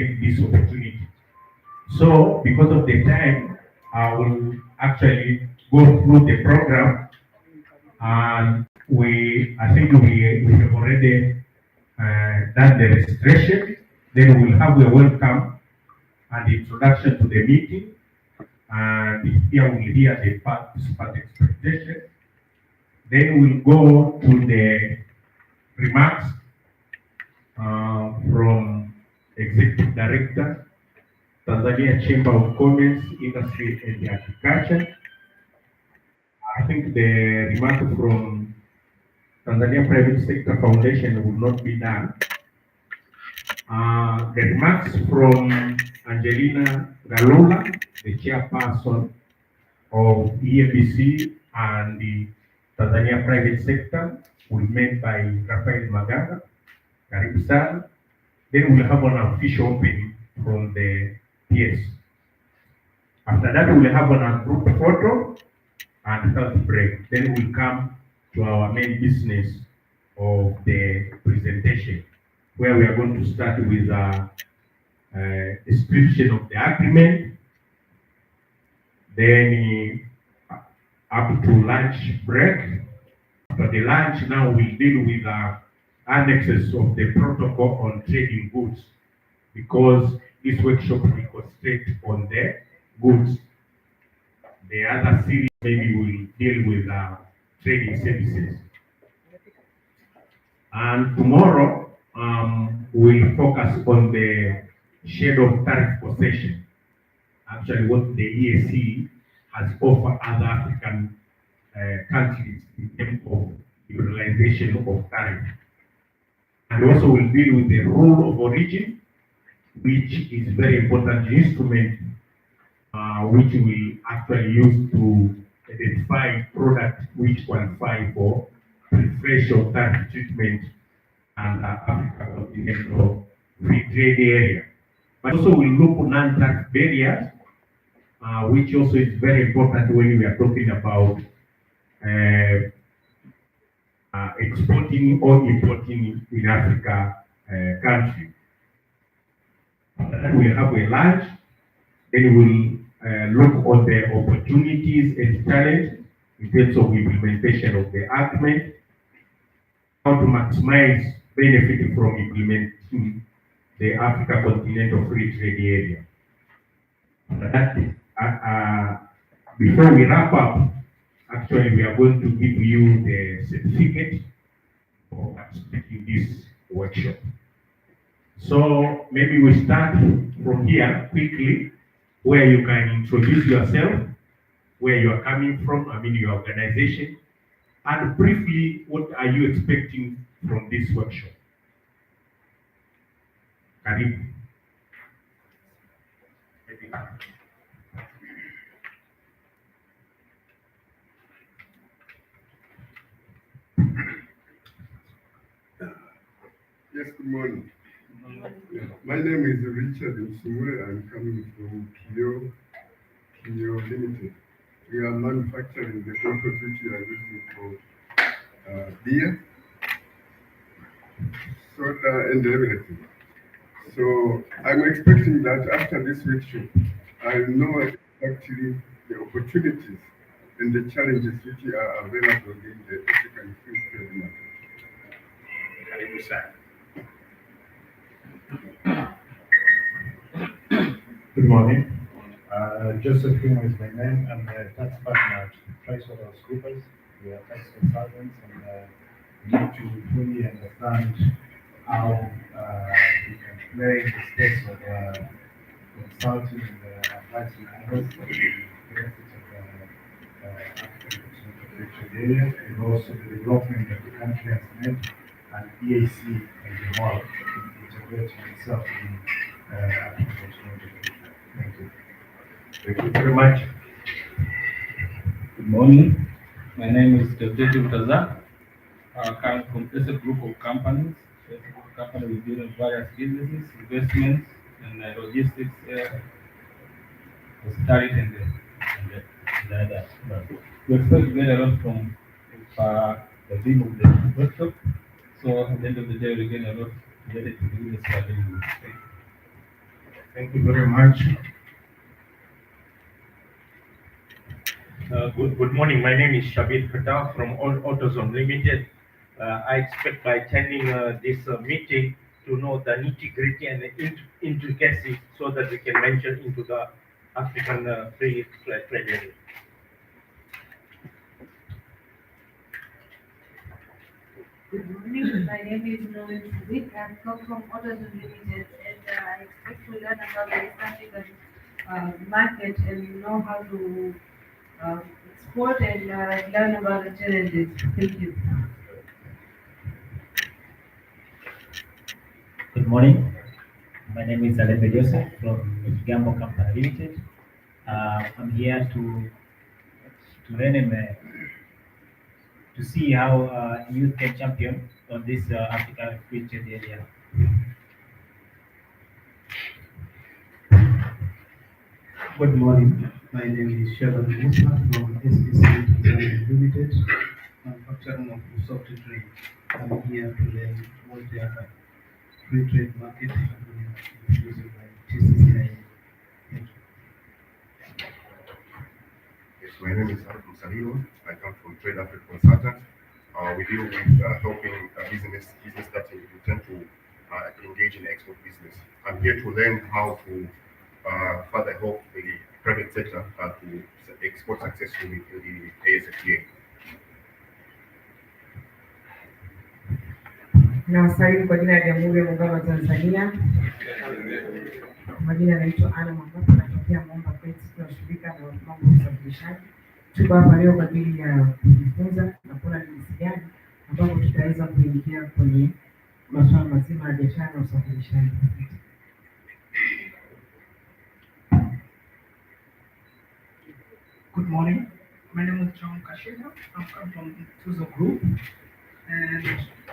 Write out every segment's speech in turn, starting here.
take this opportunity. So because of the time, I will actually go through the program, and I think we have already done the registration. Then we'll have a welcome and introduction to the meeting, and here we'll hear the participant expectation. Then we'll go to the remarks from Executive Director, Tanzania Chamber of Commerce, Industry and Agriculture. I think the remark from Tanzania Private Sector Foundation will not be done. The remarks from Angelina Galula, the chairperson of EABC and the Tanzania Private Sector, will be made by Rafael Magaga. Karibu sana. Then we'll have an official opening from the PS. After that, we'll have a group photo and health break. Then we'll come to our main business of the presentation, where we are going to start with a description of the agreement, then up to lunch break. After the lunch, now we'll deal with annexes of the protocol on trading goods, because this workshop will concentrate on the goods. The other series maybe will deal with trading services. And tomorrow we'll focus on the share of tariff concession. Actually, what the EAC has offered other African countries in terms of liberalization of tariff. And also we'll deal with the rule of origin, which is very important instrument which we actually use to identify products which qualify for preferential tariff treatment and Africa continental free trade area. But also we look at non-tax barriers, which also is very important when we are talking about exporting or importing in Africa country. Then we'll have a lunch. Then we'll look on the opportunities and challenges in terms of implementation of the agreement, how to maximize benefit from implementing the Africa Continental Free Trade Area. Before we wrap up, actually we are going to give you the certificate for participating in this workshop. So maybe we start from here quickly, where you can introduce yourself, where you are coming from, your organization, and briefly, what are you expecting from this workshop? Karibu. Yes, good morning. My name is Richard Msumwe. I'm coming from Kio Limited. We are manufacturing the bottles which we are using for beer, soda, and everything. So I'm expecting that after this workshop, I know actually the opportunities and the challenges which are available in the African free trade market. Good morning. Joseph Kimo is my name. I'm a tax partner at PricewaterhouseCoopers. We are tax consultants, and we need to fully understand how we can play in the space of consulting and advising others for the benefits of African free trade area, and also the development that the country has made, and EAC as a whole integrating itself in African continental. Thank you. Thank you very much. Good morning. My name is Dr. Utazak. I come from a group of companies. A group of companies we deal in various businesses, investments, and logistics, hospitality, and the others. We expect to get a lot from the theme of the workshop. So at the end of the day, we get a lot related to business strategy. Thank you very much. Good morning. My name is Shabir Khattar from AutoZone Limited. I expect by attending this meeting to know the nitty-gritty and the intricacies so that we can venture into the African free trade area. Good morning. My name is Noel Sadiq. I come from AutoZone Limited, and I expect to learn about the East African market and know how to export and learn about the challenges. Thank you. Good morning. My name is Salaam from Gambo Company Limited. I'm here to learn and to see how youth can champion on this African free trade area. Good morning. My name is Sheraton from SPC Tanzania Limited, manufacturing of soft drink. I'm here to learn what the free trade market using by TCCI. Thank you. Yes, my name is Arthur Salino. I come from Trade Africa Consultant. We deal with helping business that intend to engage in export business. I'm here to learn how to further help the private sector to export successfully in the AfCFTA. Nawasalimu kwa jina la Jamhuri ya Muungano wa Tanzania. Majina yanaitwa Ana Mwambapo, natokea Momba Kwetu, tunashughulika na mambo ya usafirishaji. Tuko hapa leo kwa ajili ya kujifunza na kuona ni jinsi gani ambapo tutaweza kuingia kwenye masuala mazima ya biashara na usafirishaji. Good morning. My name is John Kashima. I come from the Tuzo Group, and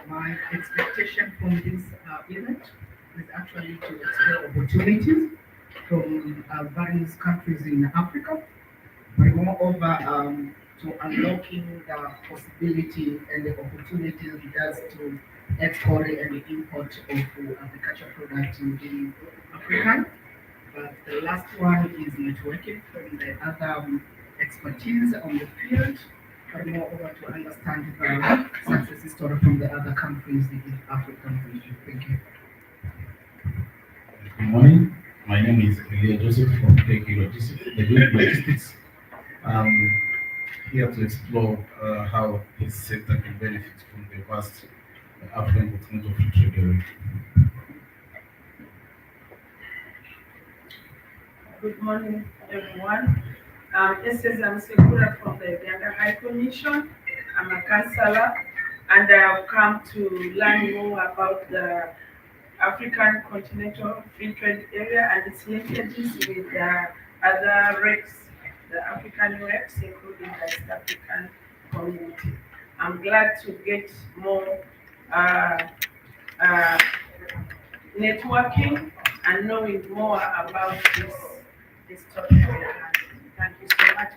my expectation from this event is actually to explore opportunities from various countries in Africa, but moreover to unlocking the possibility and the opportunities with regards to export and import of agricultural products within Africa. But the last one is networking from the other expertise on the field, but moreover to understand the success story from the other countries in African region. Thank you. Good morning. My name is Elia Joseph from KK Logistics. Here to explore how this sector can benefit from the vast African continental free trade area. Good morning, everyone. This is Sekura from the Uganda High Commission. I'm a counselor, and I have come to learn more about the African continental free trade area and its linkages with the other RECs, the African RECs, including the East African community. I'm glad to get more networking and knowing more about this topic. Thank you so much.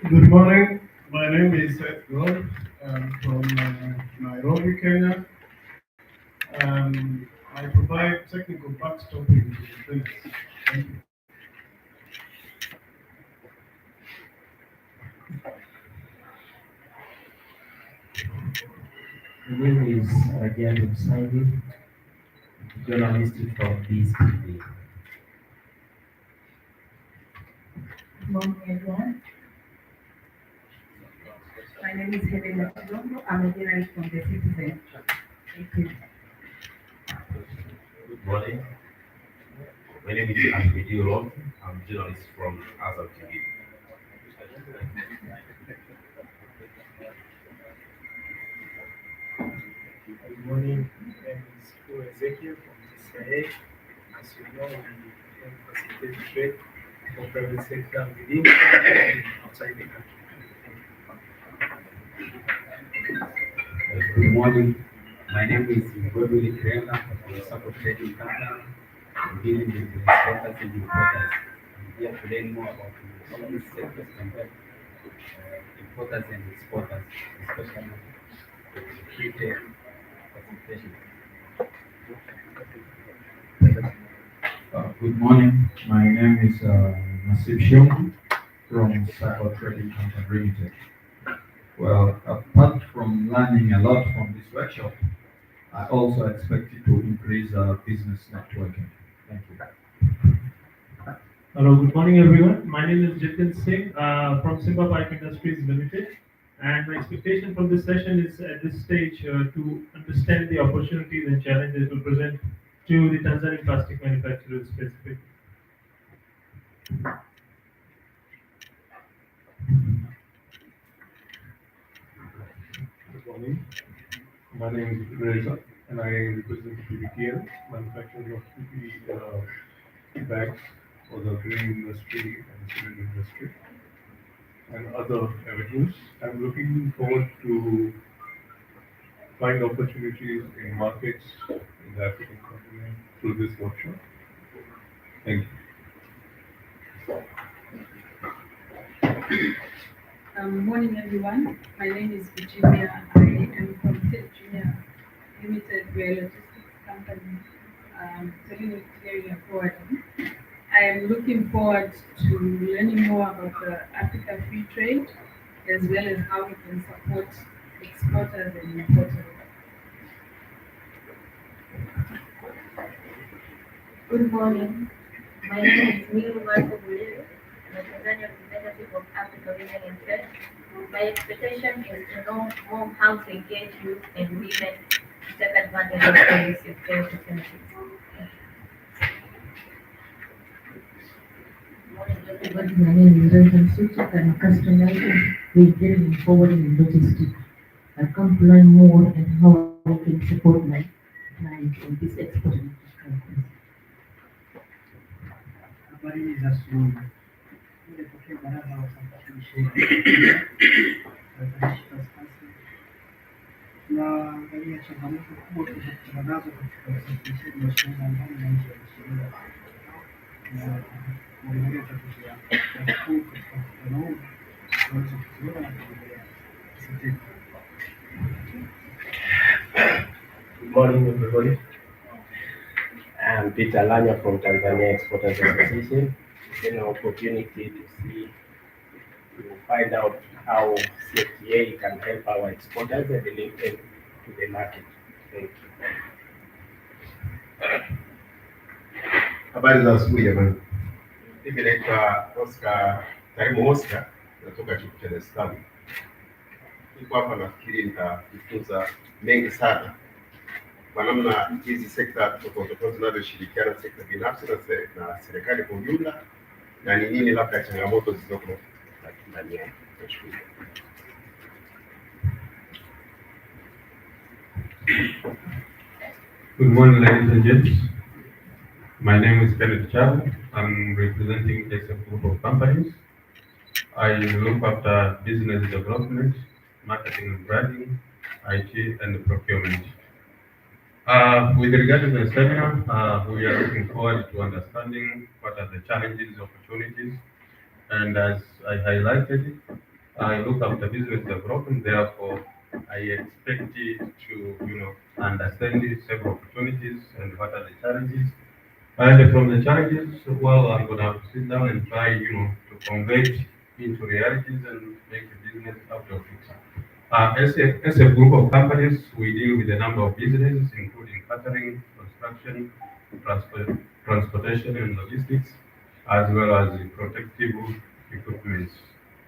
Good morning. My name is Seth Gold. I'm from Nairobi, Kenya. I provide technical backstopping to the business. Thank you. My name is Rajan Msangi, journalist from BCTV. Good morning, everyone. My name is Helen Matidondo. I'm a journalist from the Citizen. Thank you. Good morning. My name is Ahmed Ron. I'm a journalist from Azam TV. Good morning. My name is Paul Ezekiel from GIZ-SEAMPEC. As you know, we facilitate trade for private sector within and outside the country. Good morning. My name is Ngobili Krena from the Support Trading Company. I'm dealing with the exporters and importers. I'm here to learn more about how these sectors compare importers and exporters, especially free trade. Good morning. My name is Nasib Shiongu from Cyber Trading Company Limited. Well, apart from learning a lot from this workshop, I also expect it to increase our business networking. Thank you. Hello, good morning everyone. My name is Jitin Singh from Simba Pipe Industries Limited. And my expectation from this session is at this stage to understand the opportunities and challenges to present to the Tanzanian plastic manufacturers specifically. Good morning. My name is Reza and I represent PBTL, manufacturing of PPE bags for the grain industry and cement industry and other avenues. I'm looking forward to find opportunities in markets in the African continent through this workshop. Thank you. Morning everyone. My name is Virginia. I am from Tanzania Limited. We are a logistics company selling material and forwarding. I am looking forward to learning more about the Africa free trade as well as how we can support exporters and importers. Good morning. My name is Nilu Marco Bulili. I'm a Tanzania representative of Africa Women in Trade. My expectation is to know more how to engage youth and women to take advantage of AfCFTA opportunities. My name is Renton Suchi. I'm a customer with dealing in forwarding and logistics. I've come to learn more and how I can support my clients in this exporting countries. Habari ni za asubuhi. Nimepokea baraza la usafirishaji tunaangalia changamoto kubwa tunazokutana nazo katika usafirishaji wa shehena ndani na nje ya nchi na kuangalia tatizo kuu katika mkutano huu tunaweza kuziona na kuendelea. Asante. Good morning, everybody. I'm Peter Lanya from Tanzania Exporters Association. It's an opportunity to see, to find out how CFTA can help our exporters and link them to the market. Thank you. Habari za asubuhi jamani. Mimi naitwa Oscar Karimu Oscar, natoka chuo cha Dar es Salaam. Niko hapa nafikiri nitajifunza mengi sana kwa namna hizi sekta tofauti tofauti zinavyoshirikiana, sekta binafsi na serikali kwa ujumla, na ni nini labda changamoto zilizoko ndani yake. Nashukuru. Good morning, ladies and gents. My name is Kenneth Chabu. I'm representing a group of companies. I look after business development, marketing and branding, IT, and procurement. With regard to the seminar, we are looking forward to understanding what are the challenges, opportunities, and as I highlighted, I look after business development. Therefore, I expect it to, understand several opportunities and what are the challenges. And from the challenges, well, I'm going to have to sit down and try, to convert into realities and make a business out of it. As a group of companies, we deal with a number of businesses, including catering, construction, transportation and logistics, as well as protective equipment,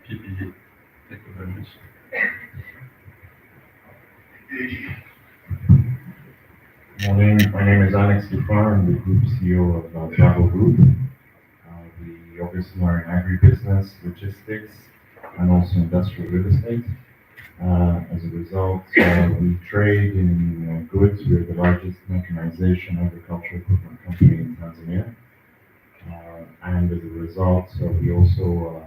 PPE. Thank you very much. Morning, my name is Alex Dufar. I'm the Group CEO of Bravo Group. We obviously are in agribusiness, logistics, and also industrial real estate. As a result, we trade in goods. We're the largest mechanization agricultural equipment company in Tanzania. And as a result, we also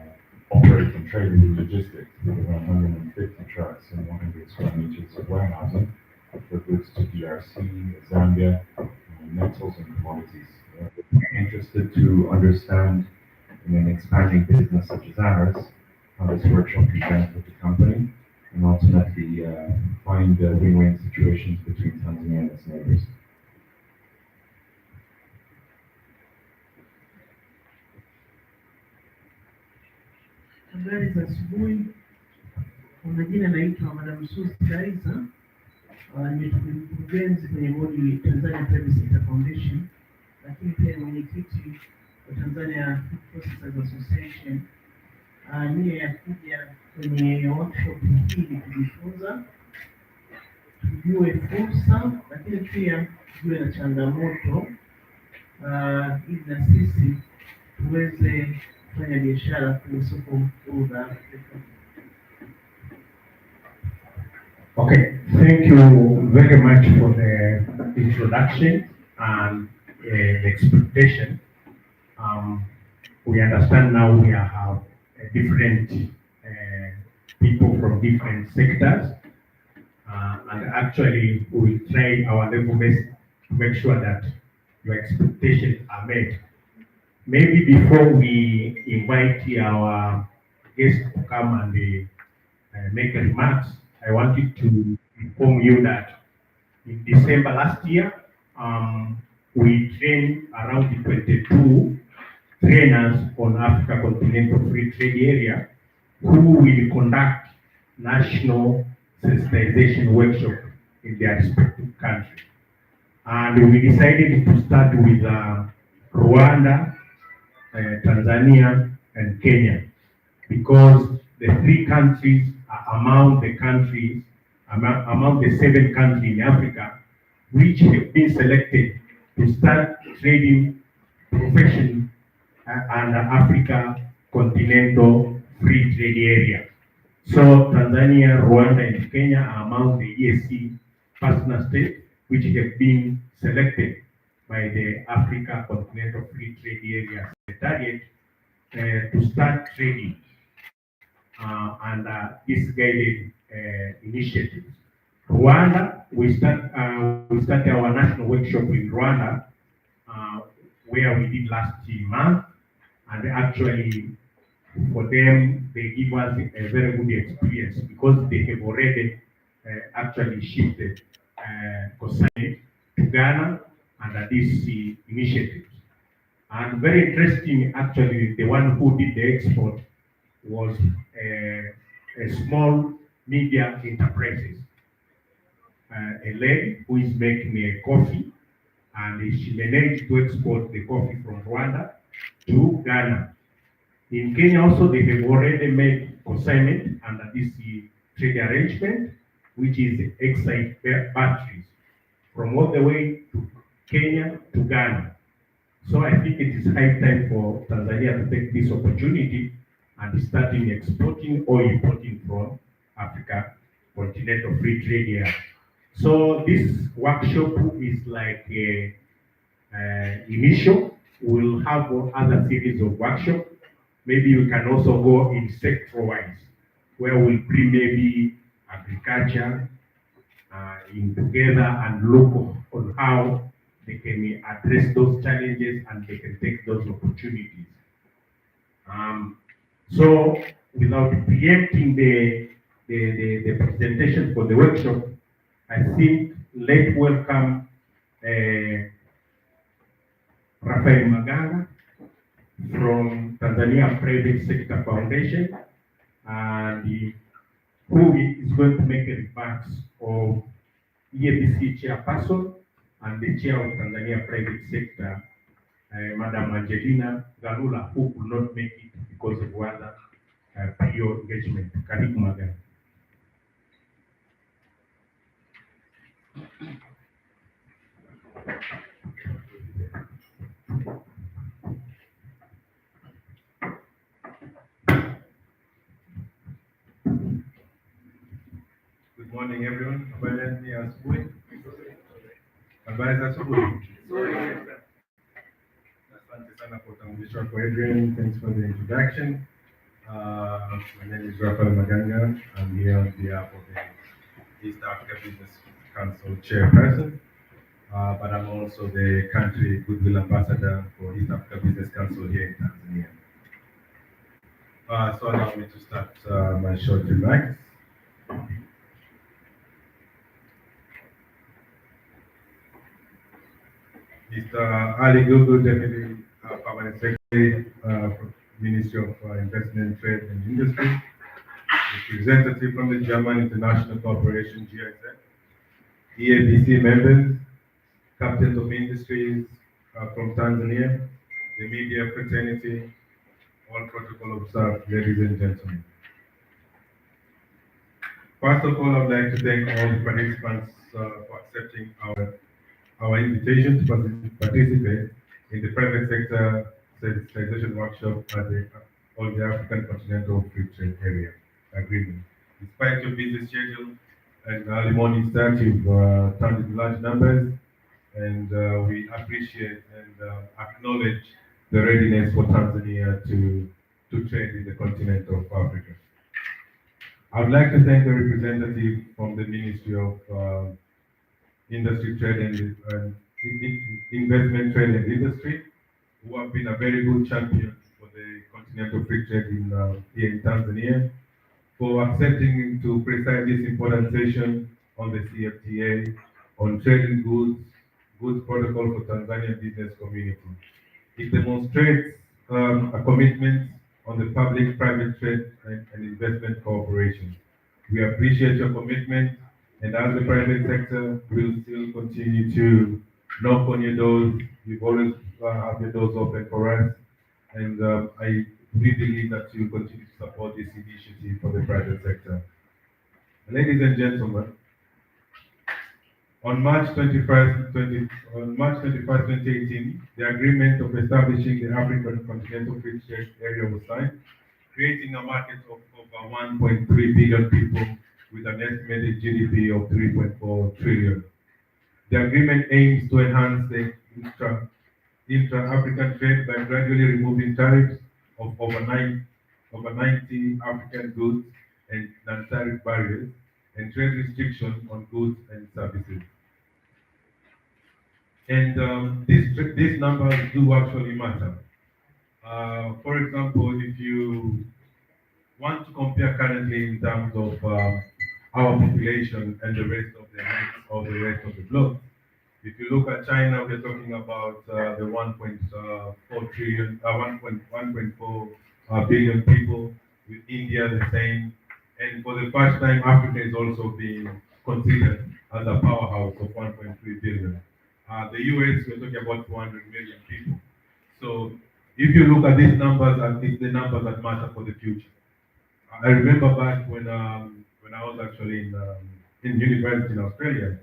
operate and trade in logistics with around 150 trucks and 100 square meters of warehousing for goods to DRC, Zambia, metals and commodities. We're interested to understand in an expanding business such as ours, how this workshop can benefit the company and ultimately find win-win situations between Tanzania and its neighbors. Habari za asubuhi. Kwa majina naitwa Madam Suzy Kaiza. Ni mkurugenzi kwenye bodi Tanzania Private Sector Foundation, lakini pia ni mwenyekiti wa Tanzania Processors Association. Nia ya kuja kwenye workshop hii ni kujifunza, tujue fursa, lakini pia tujue na changamoto, ili na sisi tuweze kufanya biashara kwenye soko huru la Afrika. Okay, thank you very much for the introduction and the expectation. We understand now we have different people from different sectors, and actually we try our level best to make sure that your expectations are met. Maybe before we invite our guests to come and make remarks, I wanted to inform you that in December last year, we trained around 22 trainers on Africa Continental Free Trade Area who will conduct national sensitization workshop in their respective country. And we decided to start with Rwanda, Tanzania, and Kenya, because the three countries are among the seven countries in Africa which have been selected to start trading profession under Africa Continental Free Trade Area. So Tanzania, Rwanda, and Kenya are among the EAC partner states which have been selected by the Africa Continental Free Trade Area Secretariat to start trading under this guided initiative. Rwanda, we started our national workshop in Rwanda, where we did last month, and actually for them they give us a very good experience because they have already actually shifted consignment to Ghana under this initiative. And very interesting, actually, the one who did the export was a small media enterprises. A lady who is making a coffee, and she managed to export the coffee from Rwanda to Ghana. In Kenya also, they have already made consignment under this trade arrangement, which is excite batteries from all the way to Kenya to Ghana. So I think it is high time for Tanzania to take this opportunity and starting exporting or importing from Africa Continental Free Trade Area. So this workshop is like a initial. We'll have other series of workshops. Maybe we can also go in sector-wise, where we'll bring maybe agriculture in together and look on how they can address those challenges and they can take those opportunities. So without preempting the presentation for the workshop, I think let's welcome Rafael Maganga from Tanzania Private Sector Foundation, and who is going to make remarks of EABC chairperson and the chair of Tanzania Private Sector, Madam Angelina Galula, who could not make it because of other prior engagement. Karibu Maganga. Good morning, everyone. Habari ni asubuhi. Habari za asubuhi. Asante sana kwa utambulisho wako Adrian. Thanks for the introduction. My name is Rafael Maganga. I'm here on behalf of the East Africa Business Council chairperson, but I'm also the country goodwill ambassador for East Africa Business Council here in Tanzania. So allow me to start my short remarks. Mr. Ali Gugu, Deputy Permanent Secretary, Ministry of Investment, Trade and Industry, representative from the German International Corporation, GIZ, EABC members, captains of industries from Tanzania, the media fraternity, all protocol observed, ladies and gentlemen. First of all, I would like to thank all the participants for accepting our invitation to participate in the private sector sensitization workshop on the African Continental Free Trade Area Agreement. Despite your busy schedule and early morning start, you've turned in large numbers, and we appreciate and acknowledge the readiness for Tanzania to trade in the continent of Africa. I would like to thank the representative from the Ministry of Industry, Trade and Investment, Trade and Industry, who have been a very good champion for the continental free trade here in Tanzania, for accepting to preside this important session on the CFTA, on trading goods protocol for Tanzanian business community. It demonstrates a commitment on the public-private trade and investment cooperation. We appreciate your commitment, and as the private sector, we'll still continue to knock on your doors. You've always have your doors open for us, and we believe that you'll continue to support this initiative for the private sector. Ladies and gentlemen, on March 21st, 2018, the agreement of establishing the African Continental Free Trade Area was signed, creating a market of over 1.3 billion people with an estimated GDP of 3.4 trillion. The agreement aims to enhance the intra-African trade by gradually removing tariffs of over 90 African goods and non-tariff barriers and trade restrictions on goods and services. And these numbers do actually matter. For example, if you want to compare currently in terms of our population and the rest of the globe, if you look at China, we're talking about the 1.4 billion people, with India the same, and for the first time, Africa is also being considered as a powerhouse of 1.3 billion. The US, we're talking about 200 million people. So if you look at these numbers, it's the numbers that matter for the future. I remember back when I was actually in university in Australia,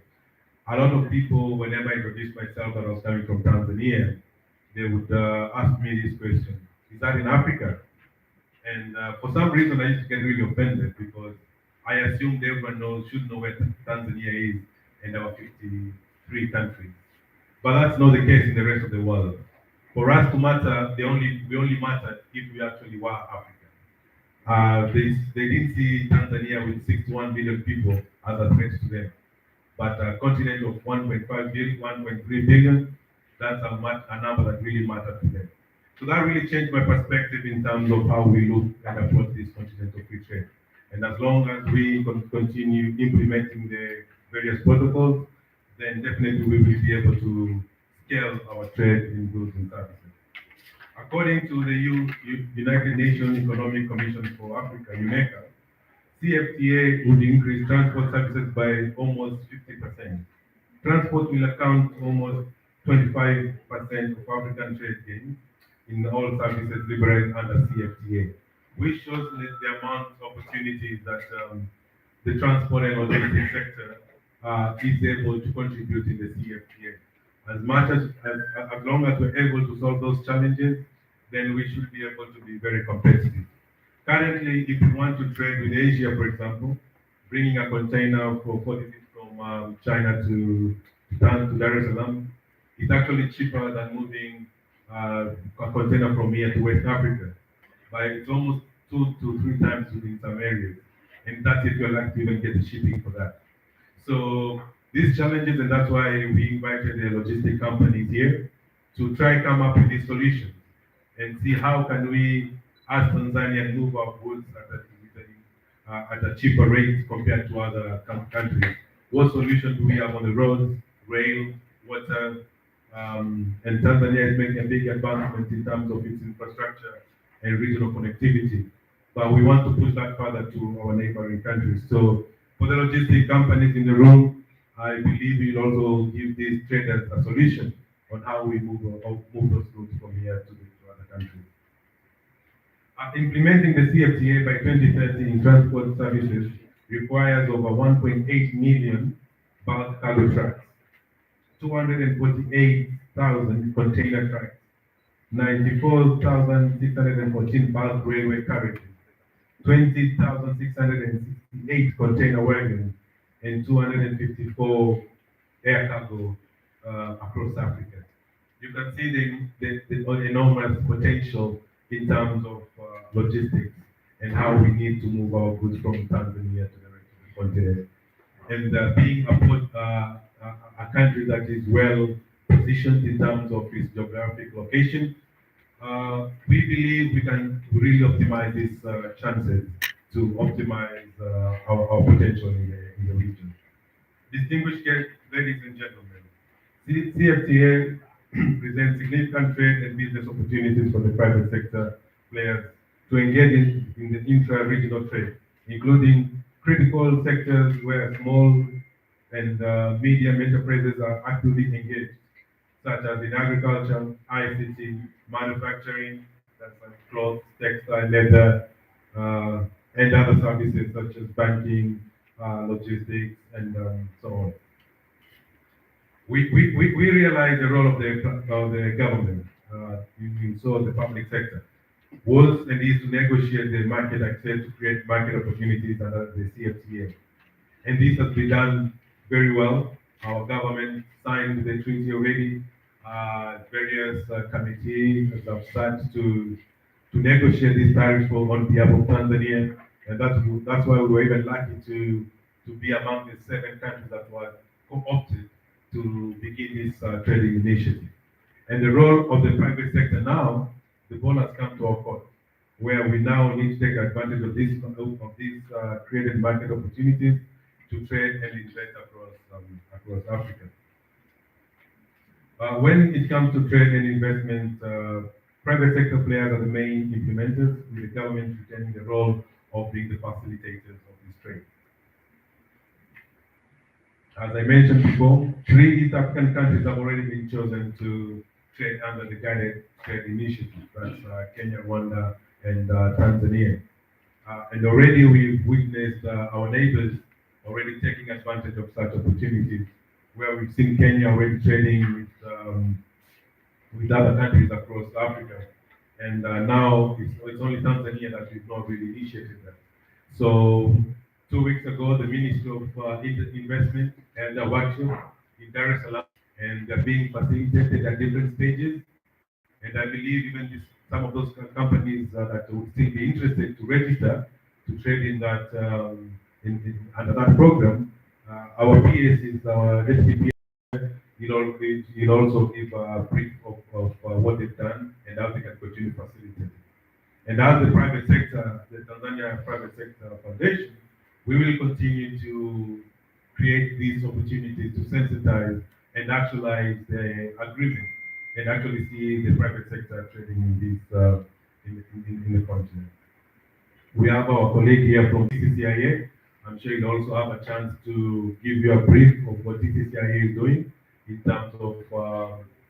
a lot of people, whenever I introduced myself that I was coming from Tanzania, they would ask me this question: is that in Africa? And for some reason, I used to get really offended because I assumed everyone should know where Tanzania is and our 53 countries. But that's not the case in the rest of the world. For us to matter, we only matter if we actually were Africa. They didn't see Tanzania with 61 million people as a threat to them. But a continent of 1.5 billion, 1.3 billion, that's a number that really matters to them. So that really changed my perspective in terms of how we look and approach this continental free trade. And as long as we continue implementing the various protocols, then definitely we will be able to scale our trade in goods and services. According to the United Nations Economic Commission for Africa, UNECA, CFTA would increase transport services by almost 50%. Transport will account almost 25% of African trade gains in all services liberalized under CFTA, which shows the amount of opportunities that the transport and logistics sector is able to contribute in the CFTA. As long as we're able to solve those challenges, then we should be able to be very competitive. Currently, if you want to trade with Asia, for example, bringing a container for 40 feet from China to Dar es Salaam, it's actually cheaper than moving a container from here to West Africa. But it's almost 2 to 3 times within some areas. And that's if you're lucky to even get the shipping for that. So these challenges, and that's why we invited the logistic companies here to try come up with these solutions and see how can we, as Tanzania, move our goods at a cheaper rate compared to other countries. What solutions do we have on the roads, rail, water, and Tanzania is making a big advancement in terms of its infrastructure and regional connectivity. But we want to push that further to our neighboring countries. So for the logistic companies in the room, I believe we'll also give these traders a solution on how we move those goods from here to other countries. Implementing the CFTA by 2030 in transport services requires over 1.8 million bulk cargo trucks, 248,000 container trucks, 94,614 bulk railway carriages, 20,668 container wagons, and 254 air cargo across Africa. You can see the enormous potential in terms of logistics and how we need to move our goods from Tanzania to the rest of the continent. And being a country that is well positioned in terms of its geographic location, we believe we can really optimize these chances to optimize our potential in the region. Distinguished guests, ladies and gentlemen, CFTA presents significant trade and business opportunities for the private sector players to engage in the intra-regional trade, including critical sectors where small and medium enterprises are actively engaged, such as in agriculture, ICT, manufacturing, that's like clothes, textile, leather, and other services such as banking, logistics, and so on. We realize the role of the government, so the public sector, was and is to negotiate the market access to create market opportunities under the CFTA. And this has been done very well. Our government signed the treaty already. Various committees have started to negotiate these tariffs on behalf of Tanzania. And that's why we were even lucky to be among the 7 countries that were co-opted to begin this trading initiative. And the role of the private sector now, the ball has come to our court, where we now need to take advantage of these created market opportunities to trade and invest across Africa. When it comes to trade and investment, private sector players are the main implementers, with the government retaining the role of being the facilitators of this trade. As I mentioned before, 3 East African countries have already been chosen to trade under the guided trade initiative. That's Kenya, Rwanda, and Tanzania. And already we've witnessed our neighbors already taking advantage of such opportunities, where we've seen Kenya already trading with other countries across Africa. And now it's only Tanzania that we've not really initiated that. So 2 weeks ago, the Ministry of Investment held a workshop in Dar es Salaam, and they're being facilitated at different stages. And I believe even some of those companies that would still be interested to register to trade in that under that program, our PSs, our deputy PS, you'll also give a brief of what they've done and how they can continue facilitating. And as the private sector, the Tanzania Private Sector Foundation, we will continue to create these opportunities to sensitize and actualize the agreement and actually see the private sector trading in the continent. We have our colleague here from TCCIA. I'm sure you'll also have a chance to give you a brief of what TCCIA is doing in terms of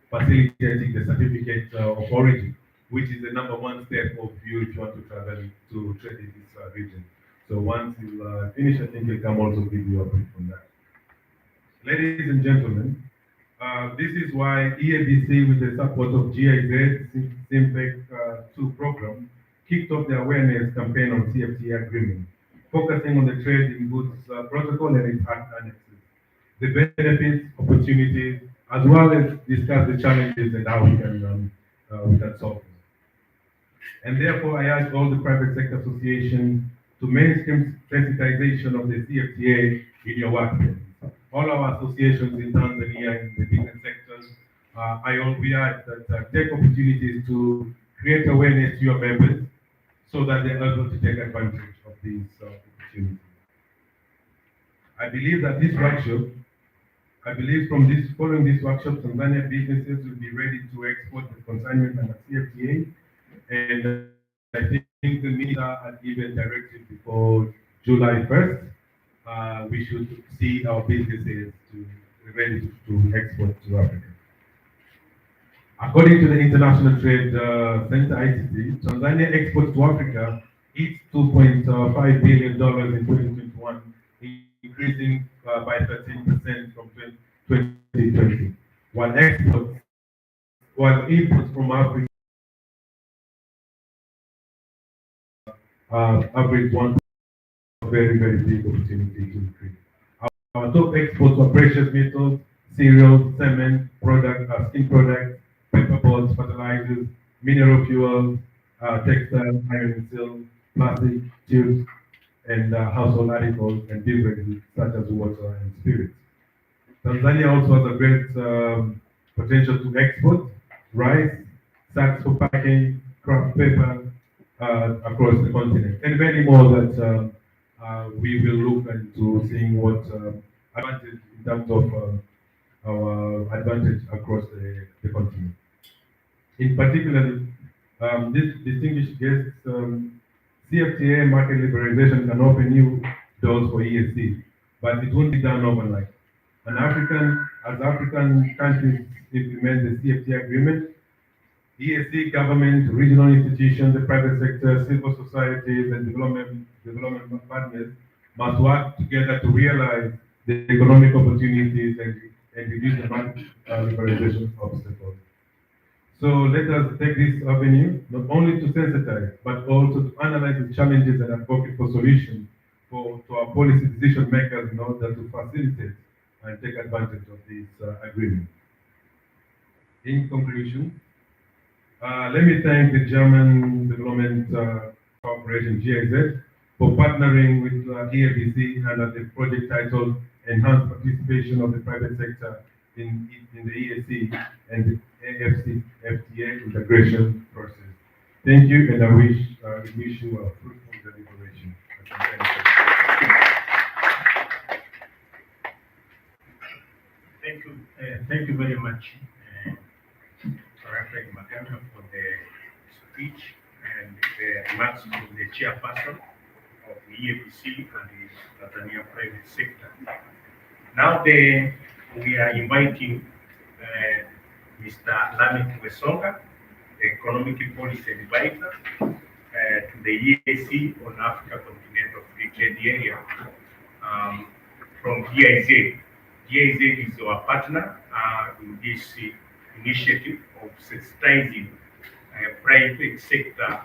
facilitating the certificate of origin, which is the #1 step of you if you want to travel to trade in this region. So once you finish, I think we'll come also give you a brief on that. Ladies and gentlemen, this is why EABC, with the support of GIZ-SEAMPEC II program, kicked off the awareness campaign on CFTA agreement, focusing on the trade in goods protocol and its annexes, the benefits, opportunities, as well as discuss the challenges and how we can solve them. And therefore, I ask all the private sector associations to mainstream sensitization of the CFTA in your workplace. All our associations in Tanzania in the different sectors, we ask that take opportunities to create awareness to your members so that they're able to take advantage of these opportunities. I believe that this workshop, following this workshop, Tanzania businesses will be ready to export the consignment under CFTA, and I think the minister had given directive before July 1st. We should see our businesses to ready to export to Africa. According to the International Trade Center (ITC), Tanzania exports to Africa hit $2.5 billion in 2021, increasing by 13% from 2020, while imports from Africa average one very big opportunity to increase. Our top exports were precious metals, cereals, cement, skin products, paperboards, fertilizers, mineral fuels, textiles, iron and steel, plastic, tubes, and household articles and beverages such as water and spirits. Tanzania also has a great potential to export rice, sacks for packing, craft paper across the continent, and many more that we will look into seeing what advantage in terms of our advantage across the continent. In particular, this distinguished guests, CFTA market liberalization can open new doors for EAC, but it won't be done overnight. As African countries implement the CFTA agreement, EAC government, regional institutions, the private sector, civil societies, and development partners must work together to realize the economic opportunities and reduce the market liberalization obstacles. So let us take this avenue not only to sensitize, but also to analyze the challenges and advocate for solutions to our policy decision makers in order to facilitate and take advantage of this agreement. In conclusion, let me thank the German Development Corporation, GIZ, for partnering with EABC under the project titled Enhanced Participation of the Private Sector in the EAC and the AfCFTA integration process. Thank you, and I wish you a fruitful deliberation. Thank you very much, Reverend Maganga, for the speech and the remarks from the chairperson of the EABC and the Tanzania Private Sector. Now we are inviting Mr. Lamek Wesonga, the Economic Policy Advisor to the EAC on Africa Continental Free Trade Area from GIZ. GIZ is our partner in this initiative of sensitizing private sector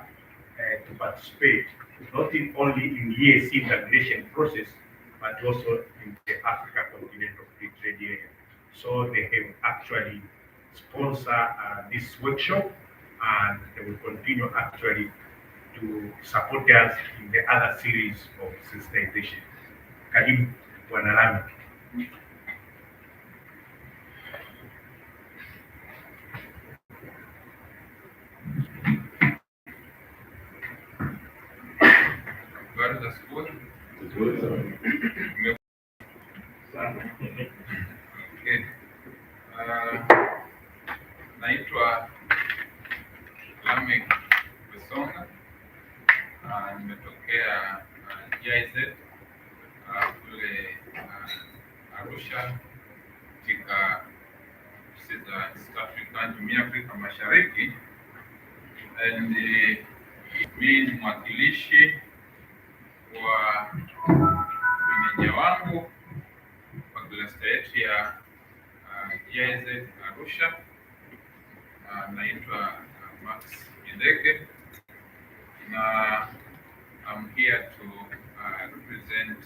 to participate not only in the EAC integration process, but also in the Africa Continental Free Trade Area. So they have actually sponsored this workshop, and they will continue actually to support us in the other series of sensitization. Karibu Bwana Lamek. Habari za asubuhi. Okay. Naitwa Lamek Wesonga. Nimetokea GIZ kule Arusha katika nchi za East Africa, Jumuiya ya Afrika Mashariki, and mimi ni mwakilishi wa meneja wangu wa klasta yetu ya GIZ Arusha, naitwa Max Mideke, na I'm here to represent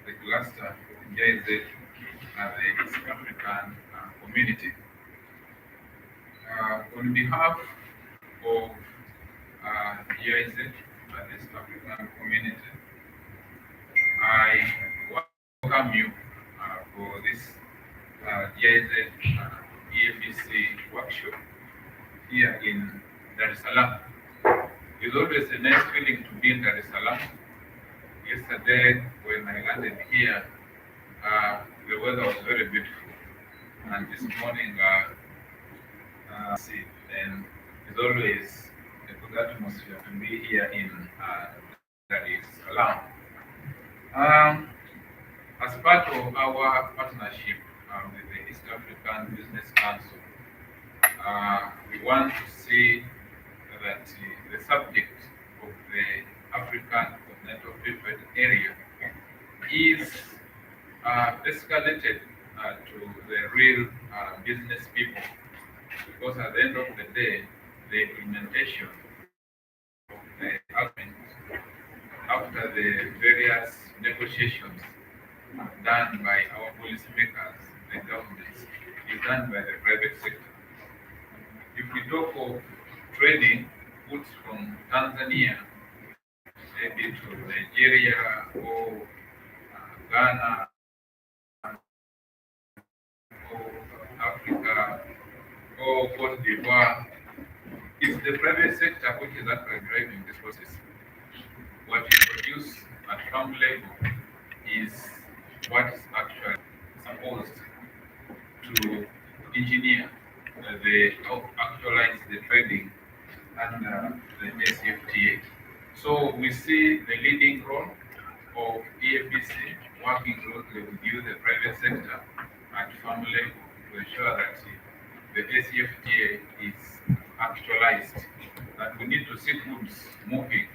the cluster GIZ as the East African community. On behalf of GIZ and East African community, I welcome you for this GIZ EABC workshop here in Dar es Salaam. It's always a nice feeling to be in Dar es Salaam. Yesterday, when I landed here, the weather was very beautiful, and this morning, and it's always a the atmosphere to be here in that is Salaam. As part of our partnership with the East African Business Council, we want to see that the subject of the African Continental Free Trade Area is escalated to the real business people, because at the end of the day, the implementation of the agreement after the various negotiations done by our policymakers, the governments, is done by the private sector. If we talk of trading goods from Tanzania, maybe to Nigeria or Ghana or Africa or Cote d'Ivoire, it's the private sector which is actually driving this process. What is produced at farm level is what is actually supposed to engineer actualize the trading under the AfCFTA. So we see the leading role of EABC working closely with you, the private sector, at farm level to ensure that the AfCFTA is actualized, that we need to see goods moving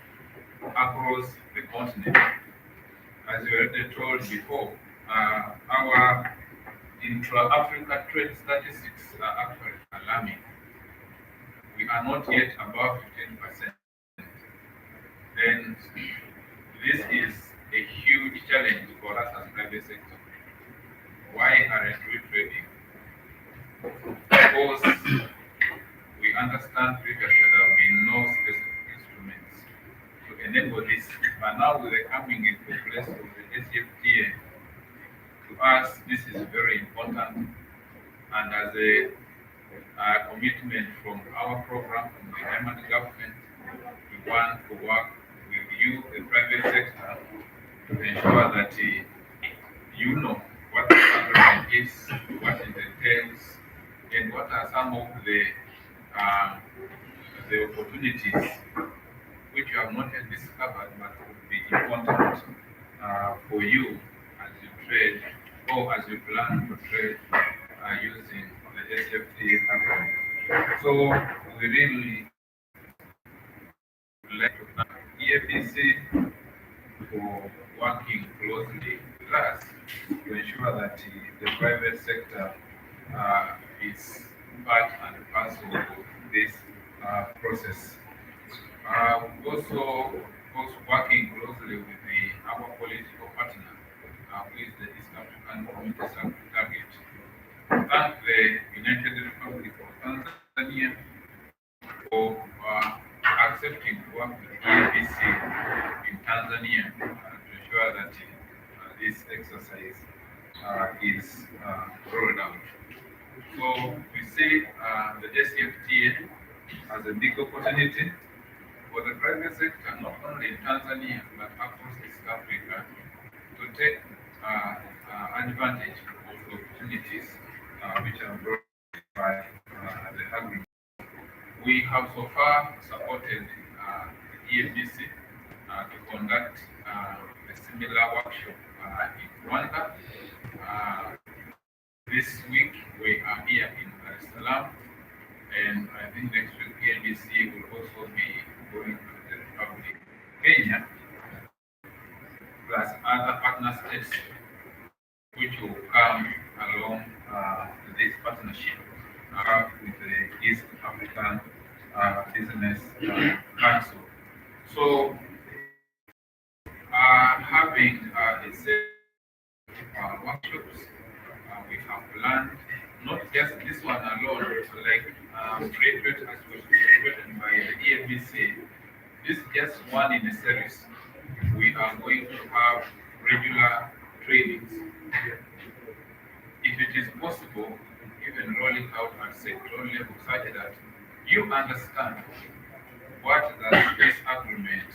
across the continent. As you already told before, our intra-Africa trade statistics are actually alarming. We are not yet above 15%. And this is a huge challenge for us as private sector. Why aren't we trading? Because we understand previously there have been no specific instruments to enable this. But now with the coming into place of the AfCFTA, to us this is very important. And as a commitment from our program, from the German government, we want to work with you, the private sector, to ensure that you know what the agreement is, what it entails, and what are some of the opportunities which you have not yet discovered but would be important for you as you trade or as you plan to trade using the AfCFTA agreement. So we really would like to thank EABC for working closely with us to ensure that the private sector is part and parcel of this process. Also working closely with our political partner, who is the East African Community Secretariat. Thank the United Republic of Tanzania for accepting to work with EABC in Tanzania to ensure that this exercise is rolled out. So we see the AfCFTA as a big opportunity for the private sector, not only in Tanzania, but across East Africa, to take advantage of the opportunities which are brought by the agreement. We have so far supported the EABC to conduct a similar workshop in Rwanda. This week we are here in Salaam, and I think next week EABC will also be going to the Republic of Kenya, plus other partner states which will come along this partnership with the East African Business Council. So having a set of workshops, we have planned not just this one alone, like created as was created by the EABC. This is just one in a series. We are going to have regular trainings. If it is possible, even rolling out at sectoral level such that you understand what the space agreement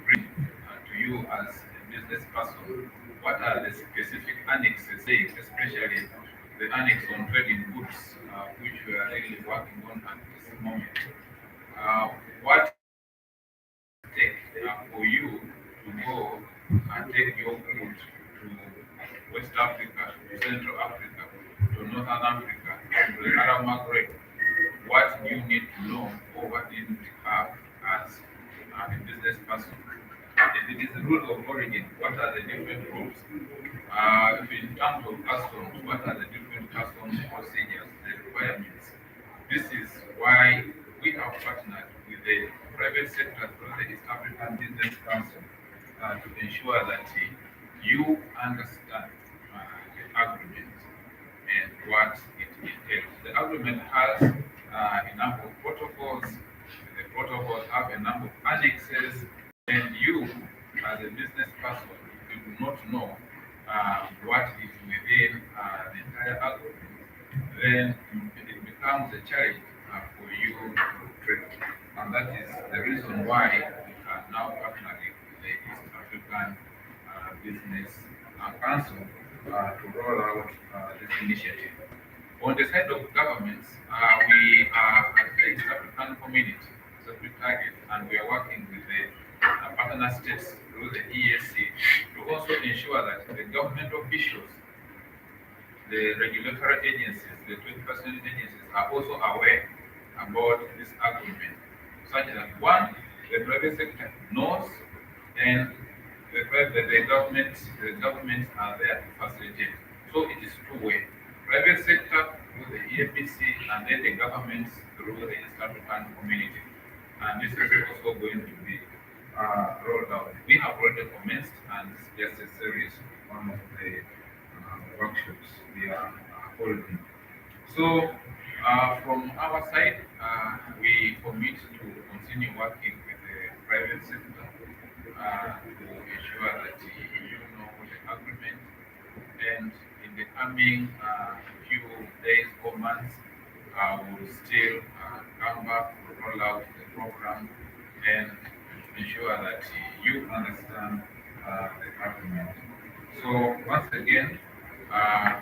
brings to you as a business person. What are the specific annexes, especially the annex on trading goods, which we are really working on at this moment. What for you to go and take your food to West Africa, to Central Africa, to Northern Africa, to the Arab Maghreb, what you need to know or what you need to have as a business person. If it is the rule of origin, what are the different rules? If in terms of customs, what are the different customs procedures, the requirements? This is why we have partnered with the private sector through the East African Business Council to ensure that you understand the agreement and what it entails. The agreement has a number of protocols. The protocols have a number of annexes, and you, as a business person, if you do not know what is within the entire agreement, then it becomes a challenge for you to trade. And that is the reason why we are now partnering with the East African Business Council to roll out this initiative. On the side of governments, we are at the East African community, so we target, and we are working with the partner states through the EAC to also ensure that the government officials, the regulatory agencies, the 20% agencies are also aware about this agreement, such that one, the private sector knows, and the governments are there to facilitate. So it is two-way. Private sector through the EABC, and then the governments through the East African community. And this is also going to be rolled out. We have already commenced, and it's just a series of the workshops we are holding. So from our side, we commit to continue working with the private sector to ensure that you know the agreement, and in the coming few days or months, we will still come back to roll out the program and ensure that you understand the agreement. So once again, I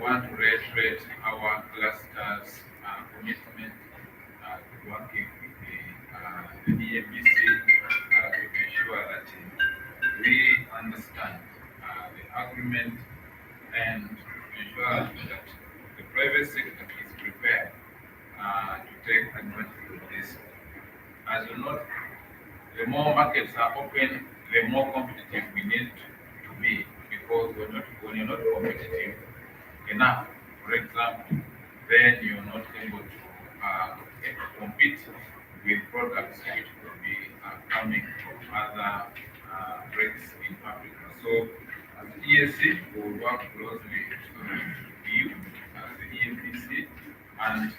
want to reiterate our cluster's commitment to working with the EABC to ensure that we understand the agreement and ensure that the private sector is prepared to take advantage of this. As you know, the more markets are open, the more competitive we need to be, because when you're not competitive enough, for example, then you're not able to compete with products which will be coming from other rates in Africa. So as the EAC, we will work closely with you as the EABC, and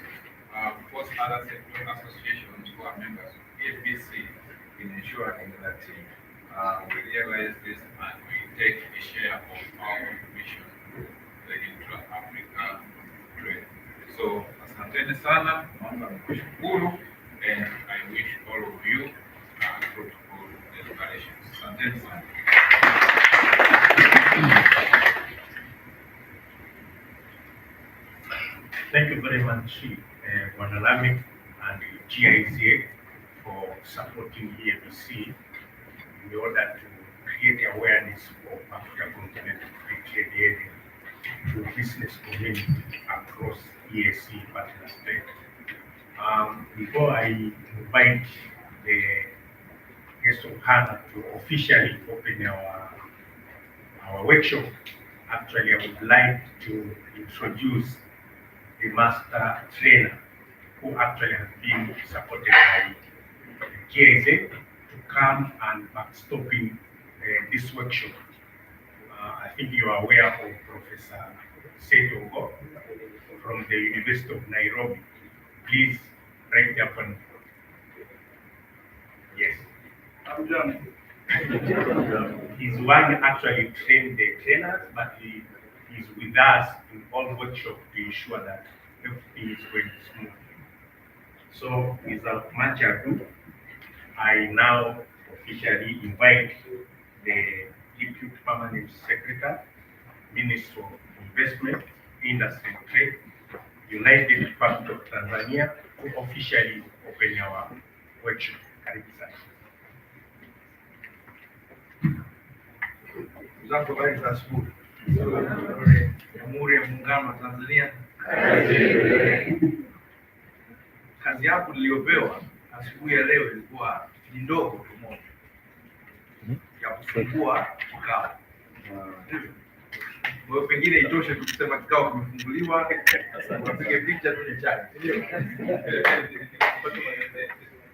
of course other sector associations who are members of EABC, in ensuring that we realize this and we take a share of our contribution to the intra-Africa trade. So asanteni sana, naomba nikushukuru, and I wish all of you fruitful deliberations. Asanteni sana. Thank you very much, Wanalami and GIZ for supporting EABC in order to create awareness of Africa continental free trade area to business community across EAC partner states. Before I invite the guest of honor to officially open our workshop, actually I would like to introduce the master trainer who actually has been supported by GIZ to come and backstopping this workshop. I think you are aware of Professor Setongo from the University of Nairobi. Please write up on. Yes. I'm John. He's one actually trained the trainers, but he's with us in all workshops to ensure that everything is going smoothly. So without much ado, I now officially invite the Deputy Permanent Secretary, Minister of Investment, Industry and Trade, United Republic of Tanzania, to officially open our workshop. Karibu sana. zangu habari za asubuhi. Jamhuri ya Muungano wa Tanzania. Kazi yangu niliyopewa asubuhi ya leo ilikuwa ni ndogo tu moja ya kufungua kikao. Kwa hiyo pengine itoshe tukisema kikao kimefunguliwa, tupige picha tunywe chai.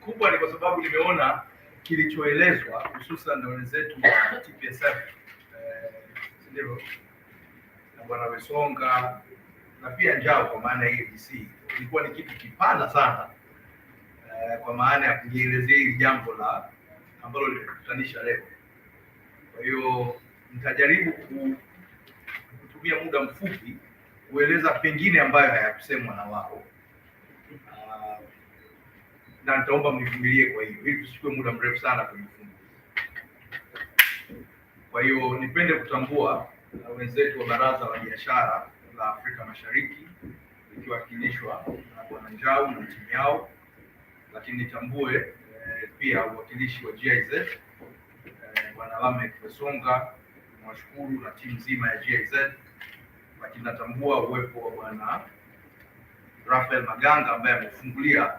Kubwa ni kwa sababu nimeona kilichoelezwa hususan na wenzetu wa TPSF ndio na Bwana Wesonga na pia Njao kwa maana ya EABC ilikuwa ni kitu kipana sana kwa maana ya kujielezea hili jambo la ambalo lilikutanisha leo. Kwa hiyo nitajaribu kutumia muda mfupi kueleza pengine ambayo hayakusemwa na wao, na nitaomba mnivumilie kwa hiyo ili tusichukue muda mrefu sana kwenye ufunguzi. Kwa hiyo nipende kutambua wenzetu wa Baraza la Biashara la Afrika Mashariki ikiwakilishwa na Bwana Njau na timu yao, lakini nitambue pia uwakilishi wa GIZ Bwana Lamek Wesonga, mwashukuru na timu nzima ya GIZ, lakini natambua uwepo wa Bwana Rafael Maganga ambaye amefungulia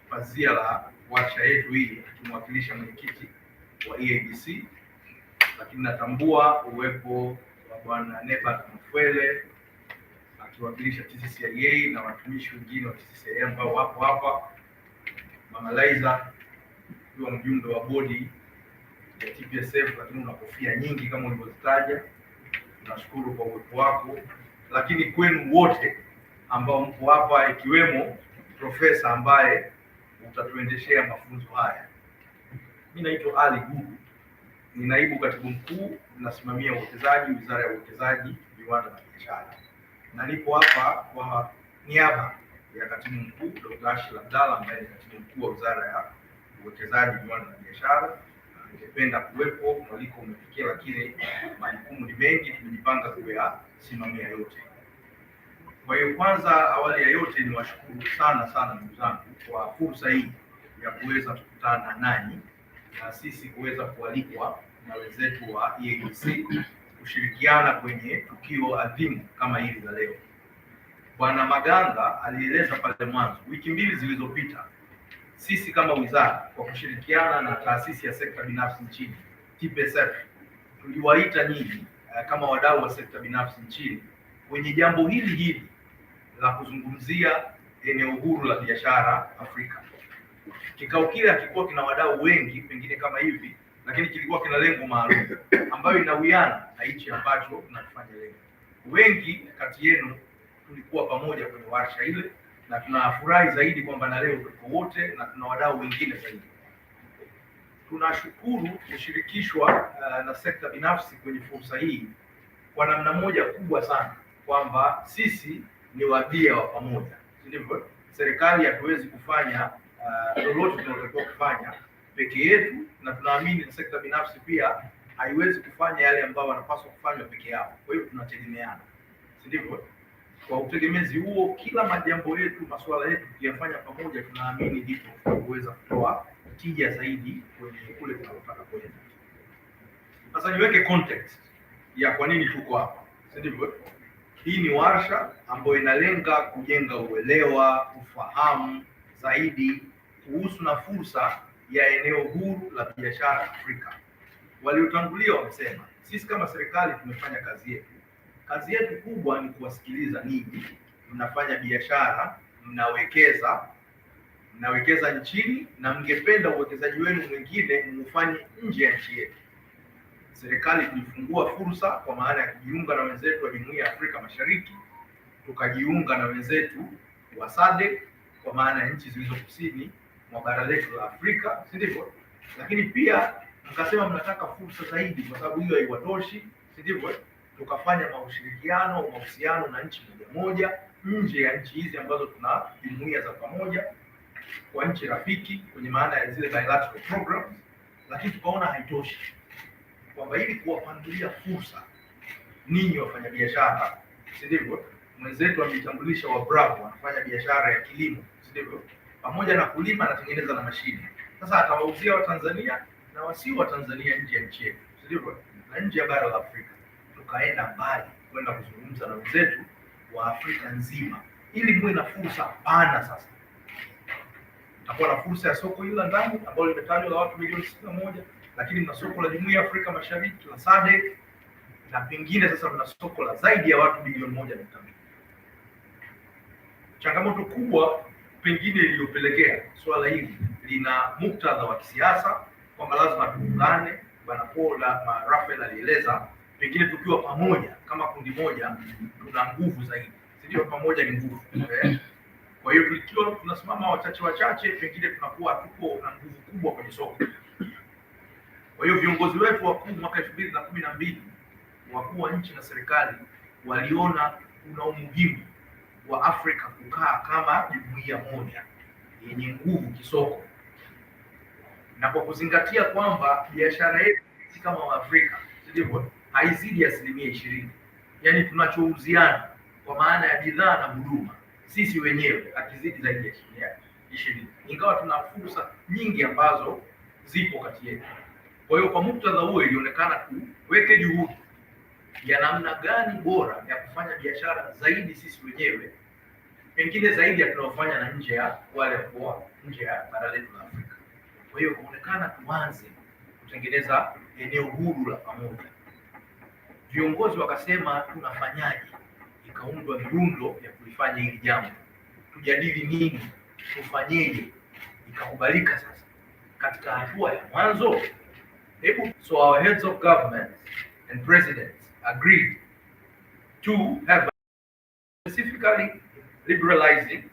pazia la warsha yetu hii akimwakilisha mwenyekiti wa EABC, lakini natambua uwepo wa Bwana Nebat Mfwele akiwakilisha TCCIA na watumishi wengine wa TCCIA ambao wapo hapa, Mama Laiza akiwa mjumbe wa bodi ya TPSF, lakini una kofia nyingi kama ulivyozitaja, tunashukuru kwa uwepo wako, lakini kwenu wote ambao mko hapa ikiwemo profesa ambaye utatuendeshea mafunzo haya. Mimi naitwa Ali Gugu, ni naibu katibu mkuu, nasimamia uwekezaji Wizara ya Uwekezaji, Viwanda na Biashara, na nipo hapa kwa niaba ya katibu mkuu Dr. Ashil Abdalla ambaye ni katibu mkuu wa Wizara ya Uwekezaji, Viwanda na Biashara. Ningependa kuwepo, mwaliko umefikia, lakini majukumu ni mengi, tumejipanga kuyasimamia yote. Kwa hiyo kwanza, awali ya yote, ni washukuru sana ndugu zangu kwa fursa hii ya kuweza kukutana nanyi na sisi kuweza kualikwa na wenzetu wa EABC kushirikiana kwenye tukio adhimu kama hili la leo. Bwana Maganga alieleza pale mwanzo, wiki mbili zilizopita, sisi kama wizara kwa kushirikiana na taasisi ya sekta binafsi nchini TPSF tuliwaita nyinyi kama wadau wa sekta binafsi nchini kwenye jambo hili la kuzungumzia eneo huru la biashara Afrika. Kikao kile hakikuwa kina wadau wengi pengine kama hivi, lakini kilikuwa kina lengo maalum ambayo inawiana na hichi ambacho tunafanya leo. Wengi kati yenu tulikuwa pamoja kwenye warsha ile, na tunafurahi zaidi kwamba na leo tuko wote na tuna wadau wengine zaidi. Tunashukuru kushirikishwa na sekta binafsi kwenye fursa hii kwa namna moja kubwa sana, kwamba sisi ni wabia wa pamoja, sivyo? Serikali hatuwezi kufanya lolote tunalotakiwa kufanya peke yetu, na tunaamini na sekta binafsi pia haiwezi kufanya yale ambayo wanapaswa kufanywa peke yao. Kwa hiyo tunategemeana, sivyo? Kwa utegemezi huo, kila majambo yetu, masuala yetu tukiyafanya pamoja, tunaamini ndipo tunaweza kutoa tija zaidi kwenye kule tunataka kwenda. Sasa niweke context ya kwa nini tuko hapa, sivyo? Hii ni warsha ambayo inalenga kujenga uelewa, ufahamu zaidi kuhusu na fursa ya eneo huru la biashara Afrika. Waliotangulia wamesema, sisi kama serikali tumefanya kazi yetu. Kazi yetu kubwa ni kuwasikiliza ninyi, mnafanya biashara, mnawekeza nchini na mngependa uwekezaji wenu mwingine mufanye nje ya nchi yetu. Serikali tulifungua fursa kwa maana ya kujiunga na wenzetu wa Jumuiya ya Afrika Mashariki, tukajiunga na wenzetu wa SADC kwa maana ya nchi zilizo kusini mwa bara letu la Afrika, si ndivyo? Lakini pia mkasema mnataka fursa zaidi kwa sababu hiyo haiwatoshi, si ndivyo? Tukafanya mahusiano na nchi moja nje ya nchi hizi ambazo tuna jumuiya za pamoja, kwa nchi rafiki kwenye maana ya zile bilateral programs. Lakini tukaona haitoshi, kwamba ili kuwapangilia fursa ninyi wafanyabiashara, si ndivyo? Mwenzetu ametambulisha wa Bravo wanafanya biashara ya kilimo, si ndivyo? Pamoja na kulima anatengeneza na mashine. Sasa atawauzia Watanzania na wasio Watanzania nje ya nchi yetu, si ndivyo? Na nje ya bara la Afrika. tukaenda mbali kwenda kuzungumza na wenzetu wa Afrika nzima ili muwe na fursa pana. Sasa tutakuwa na fursa ya soko hili la ndani ambalo limetajwa la watu milioni 61, lakini mna soko la Jumuiya ya Afrika Mashariki la SADC, na pengine sasa mna soko la zaidi ya watu bilioni 1.2. Changamoto kubwa pengine iliyopelekea swala hili lina muktadha wa kisiasa, kwamba lazima tuungane. Bwana Paul na Rafael alieleza, pengine tukiwa pamoja kama kundi moja tuna nguvu zaidi, sio pamoja ni nguvu. Kwa hiyo tukiwa tunasimama wachache, pengine tunakuwa tuko na nguvu kubwa kwenye soko. Kwa hiyo viongozi wetu wakuu mwaka 2012, wakuu wa nchi na serikali, waliona kuna umuhimu wa Afrika kukaa kama jumuiya moja yenye nguvu kisoko, na kwa kuzingatia kwamba biashara yetu kama Waafrika sivyo haizidi 20%, yaani tunachouziana kwa maana ya bidhaa na huduma sisi wenyewe akizidi zaidi ya 20%, ingawa tuna fursa nyingi ambazo zipo kati yetu. Kwa hiyo kwa muktadha huo ilionekana tuweke juhudi ya namna gani bora ya kufanya biashara zaidi sisi wenyewe, pengine zaidi ya tunaofanya na nje ya wale kwa nje ya bara letu la Afrika. Kwa hiyo kuonekana tuanze kutengeneza eneo huru la pamoja. Viongozi wakasema tunafanyaje, ikaundwa miundo ya kulifanya hili jambo, tujadili nini, tufanyeje, ikakubalika. Sasa katika hatua ya mwanzo, so our heads of government and presidents agreed to have specifically liberalizing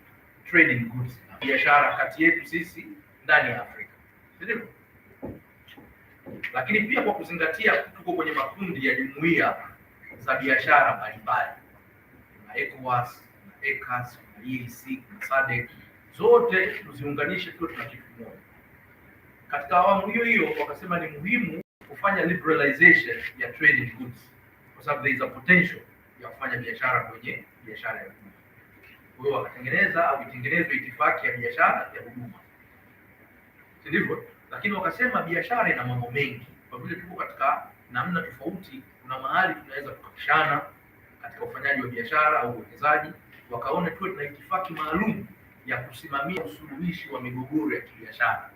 trading goods, biashara kati yetu sisi ndani ya Afrika, ndio. Lakini pia kwa kuzingatia tuko kwenye makundi ya jumuiya za biashara mbalimbali, na ECOWAS, na ECAS, na EABC, na SADC, zote tuziunganishe tuwe tuna kitu kimoja. Katika awamu hiyo wakasema ni muhimu kufanya liberalization ya trading goods, kwa sababu there is a potential ya kufanya biashara kwenye biashara ya huduma. Kwa hiyo wakatengeneza au itengenezwe itifaki ya biashara ya huduma, sivyo? Lakini wakasema biashara ina mambo mengi, kwa vile tuko katika namna tofauti, kuna mahali tunaweza tukapishana katika ufanyaji wa biashara au uwekezaji. Wakaona tuwe tuna itifaki maalum ya kusimamia usuluhishi wa migogoro ya kibiashara,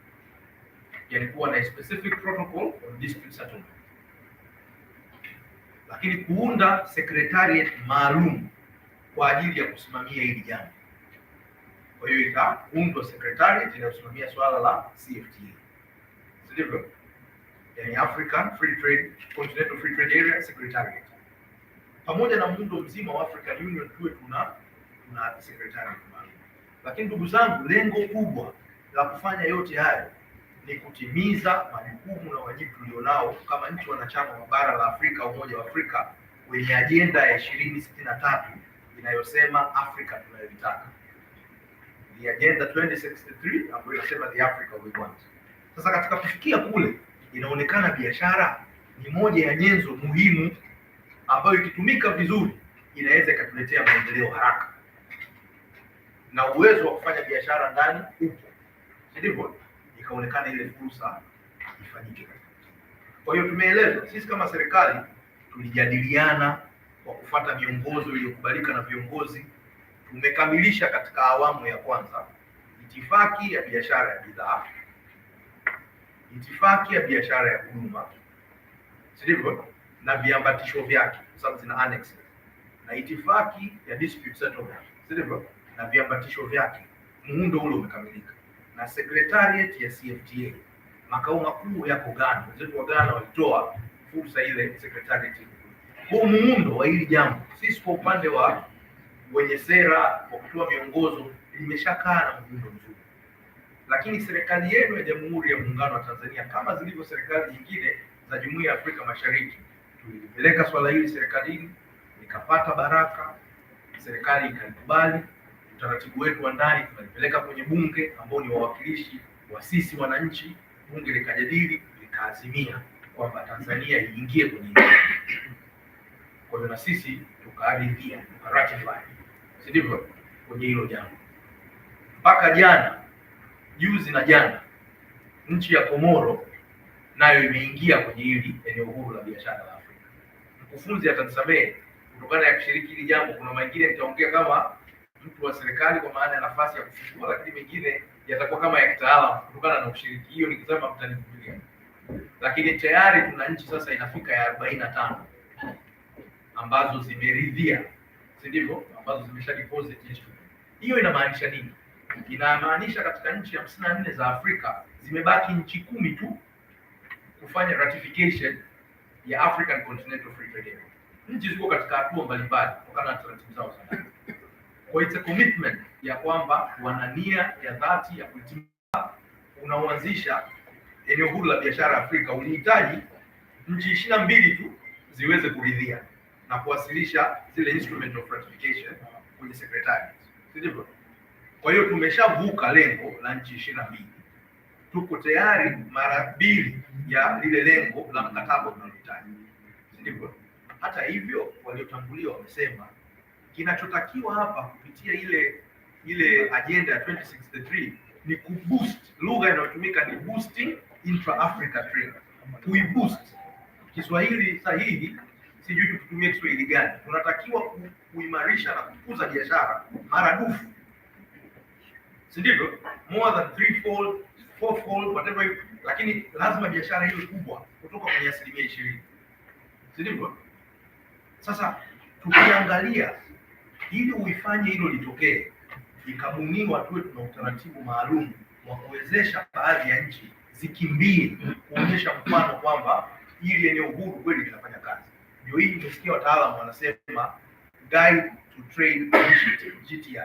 yani kuwa na specific protocol on dispute settlement, lakini kuunda secretariat maalum kwa ajili ya kusimamia hili jambo. Kwa hiyo ikaundwa secretariat inayosimamia swala la CFTA, sivyo? Yani African Free Trade Continental Free Trade Area Secretariat, pamoja na muundo mzima wa African Union tuwe tuna secretariat maalum. Lakini ndugu zangu, lengo kubwa la kufanya yote hayo ni kutimiza majukumu na wajibu tulionao kama nchi wanachama wa bara la Afrika, Umoja wa Afrika, wenye ajenda ya 2063 inayosema Afrika tunayoitaka, the agenda 2063 ambayo inasema the Africa we want. Sasa katika kufikia kule, inaonekana biashara ni moja ya nyenzo muhimu ambayo ikitumika vizuri inaweza ikatuletea maendeleo haraka, na uwezo wa kufanya biashara ndani upo, sivyo? Ikaonekana ile fursa ifanyike. Kwa hiyo tumeelezwa sisi kama serikali, tulijadiliana kwa kufuata miongozo iliyokubalika na viongozi. Tumekamilisha katika awamu ya kwanza itifaki ya biashara ya bidhaa, itifaki ya biashara ya huduma, sivyo, na viambatisho vyake kwa sababu zina annex, na itifaki ya dispute settlement, sivyo, na viambatisho vyake. Muundo ule umekamilika, na secretariat ya CFTA makao makuu yako Ghana. Wenzetu wa Ghana walitoa fursa ile secretariat. Kwa muundo wa hili jambo, sisi kwa upande wa wenye sera kwa kutoa miongozo limeshakaa na muundo mzuri, lakini serikali yenu ya Jamhuri ya Muungano wa Tanzania, kama zilivyo serikali nyingine za Jumuiya ya Afrika Mashariki, tulipeleka swala hili serikalini, nikapata baraka, serikali ikalikubali. Utaratibu wetu wa ndani tunalipeleka kwenye bunge ambao ni wawakilishi wa sisi wananchi, bunge likajadili, likaazimia kwamba Tanzania iingie kwenye hili. Kwa hiyo na sisi tukaridhia, tukaratify, sivyo, kwenye hilo jambo. Mpaka jana, juzi na jana, nchi ya Komoro nayo imeingia kwenye hili eneo huru la biashara la Afrika. mkufunzi atanisamehe kutokana ya kushiriki hili jambo. Kuna mengine nitaongea kama mtu wa serikali kwa maana ya nafasi ya kufufua, lakini mengine yatakuwa kama ya kitaalamu kutokana na ushiriki. Hiyo nikisema mtanivumilia. Lakini tayari tuna nchi sasa inafika ya 45 ambazo zimeridhia, si ndivyo? Ambazo zimesha deposit instrument. Hiyo inamaanisha nini? Inamaanisha katika nchi 54 za Afrika zimebaki nchi 10 tu kufanya ratification ya African Continental Free Trade Area. Nchi ziko katika hatua mbalimbali kutokana na taratibu zao za ndani. Kwa it's a commitment ya kwamba wana nia ya dhati ya kuhitimisha unaoanzisha eneo huru la biashara Afrika. Ulihitaji nchi 22 tu ziweze kuridhia na kuwasilisha zile instrument of ratification kwenye secretariat. Sivyo? Kwa hiyo tumeshavuka lengo la nchi 22. Tuko tayari mara 2 ya lile lengo la mkataba unaohitaji. Sivyo? Hata hivyo waliotangulia wamesema kinachotakiwa hapa kupitia ile agenda ya 2063 ni kuboost, lugha inayotumika ni boosting intra-Africa trade. Kuiboost. Kiswahili sahihi, sijui tutumie Kiswahili gani. Tunatakiwa kuimarisha na kukuza biashara maradufu. Si ndivyo? More than 3-fold, 4-fold, whatever, lakini lazima biashara iwe kubwa kutoka kwenye 20%. Si ndivyo? Sasa tukiangalia ili uifanye hilo litokee, ikabuniwa tuwe tuna utaratibu maalum wa kuwezesha baadhi ya nchi zikimbie kuonyesha mfano kwamba ili eneo huru kweli linafanya kazi. Ndio hii nimesikia wataalamu wanasema Guide to Trade Initiative, GTI.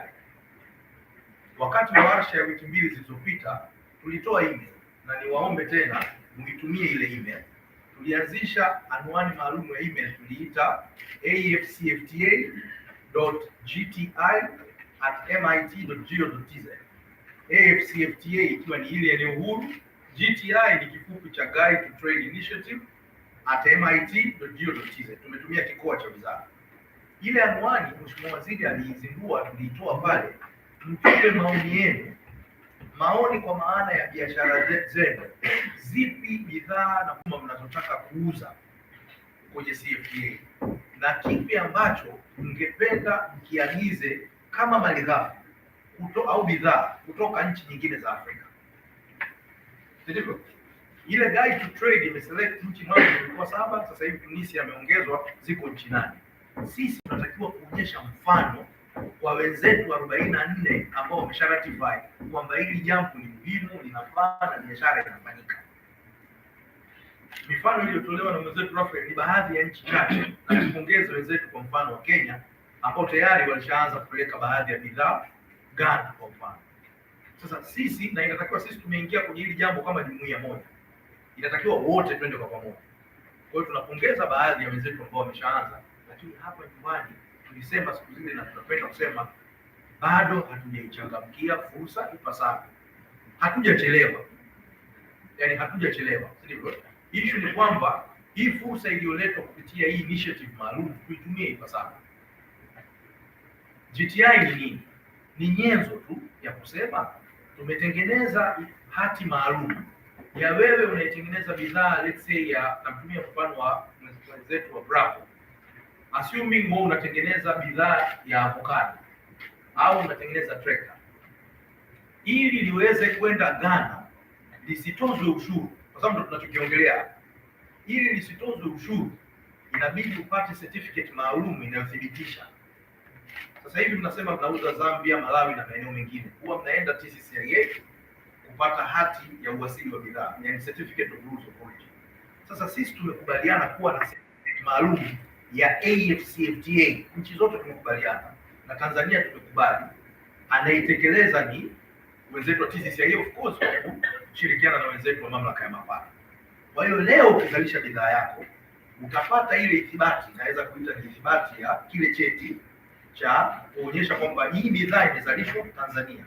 Wakati wa warsha ya wiki 2 zilizopita tulitoa email na niwaombe tena muitumie ile email. Tulianzisha anwani maalum ya email, tuliita afcfta.gti@mit.go.tz. AfCFTA ikiwa ni ile eneo huru, GTI ni kifupi cha Guide to Trade Initiative @mit.go.tz. Tumetumia kikoa cha wizara. Ile anwani Mheshimiwa Waziri aliizindua, tuliitoa pale, mtupe maoni yenu. Maoni kwa maana ya biashara zenu, zipi bidhaa na huduma mnazotaka kuuza kwenye CFTA, na kipi ambacho mngependa mkiagize kama malighafi au bidhaa kutoka nchi nyingine za Afrika. Ndivyo. Ile Guide to Trade imeselect nchi mwanzo ilikuwa 7, sasa hivi Tunisia ameongezwa, ziko nchi 8. Sisi tunatakiwa kuonyesha mfano kwa wenzetu 44 ambao wamesharatify kwamba hili jambo ni muhimu, linafaa na biashara inafanyika. Mifano iliyotolewa na mwenzetu Rafael ni baadhi ya nchi chache, na tupongeze wenzetu kwa mfano wa Kenya ambao tayari walishaanza kupeleka baadhi ya bidhaa Ghana kwa mfano. Sasa sisi, na inatakiwa sisi tumeingia kwenye hili jambo kama jumuiya moja, inatakiwa wote twende kwa pamoja. Kwa hiyo tunapongeza baadhi ya wenzetu ambao wameshaanza, lakini hapa nyumbani tulisema siku zile na tunapenda kusema bado hatujaichangamkia fursa ipasavyo. Hatujachelewa. Yaani hatujachelewa. Sivyo? Issue ni kwamba hii fursa iliyoletwa kupitia hii initiative maalum tuitumie ipasavyo. GTI ni nini? Ni nyenzo tu ya kusema tumetengeneza hati maalum ya wewe unaitengeneza bidhaa, let's say ya, natumia mfano wa mwenzetu wa Bravo. Assuming wewe unatengeneza bidhaa ya avocado au unatengeneza tractor, ili liweze kwenda Ghana lisitozwe ushuru, kwa sababu ndo tunachokiongelea. Ili lisitozwe ushuru inabidi upate certificate maalum inayothibitisha. Sasa hivi tunasema mnauza Zambia, Malawi na maeneo mengine, huwa mnaenda TCCIA kupata hati ya uwasili wa bidhaa, yani certificate of rules of origin. Sasa sisi tumekubaliana kuwa na certificate maalum ya AfCFTA. Nchi zote tumekubaliana na Tanzania tumekubali. Anaitekeleza ni wenzetu wa TCCIA, of course, kwa kushirikiana na wenzetu wa mamlaka ya mapato. Kwa hiyo leo ukizalisha bidhaa yako utapata ile ithibati, naweza kuita ni ithibati ya kile cheti cha kuonyesha kwamba hii bidhaa imezalishwa Tanzania.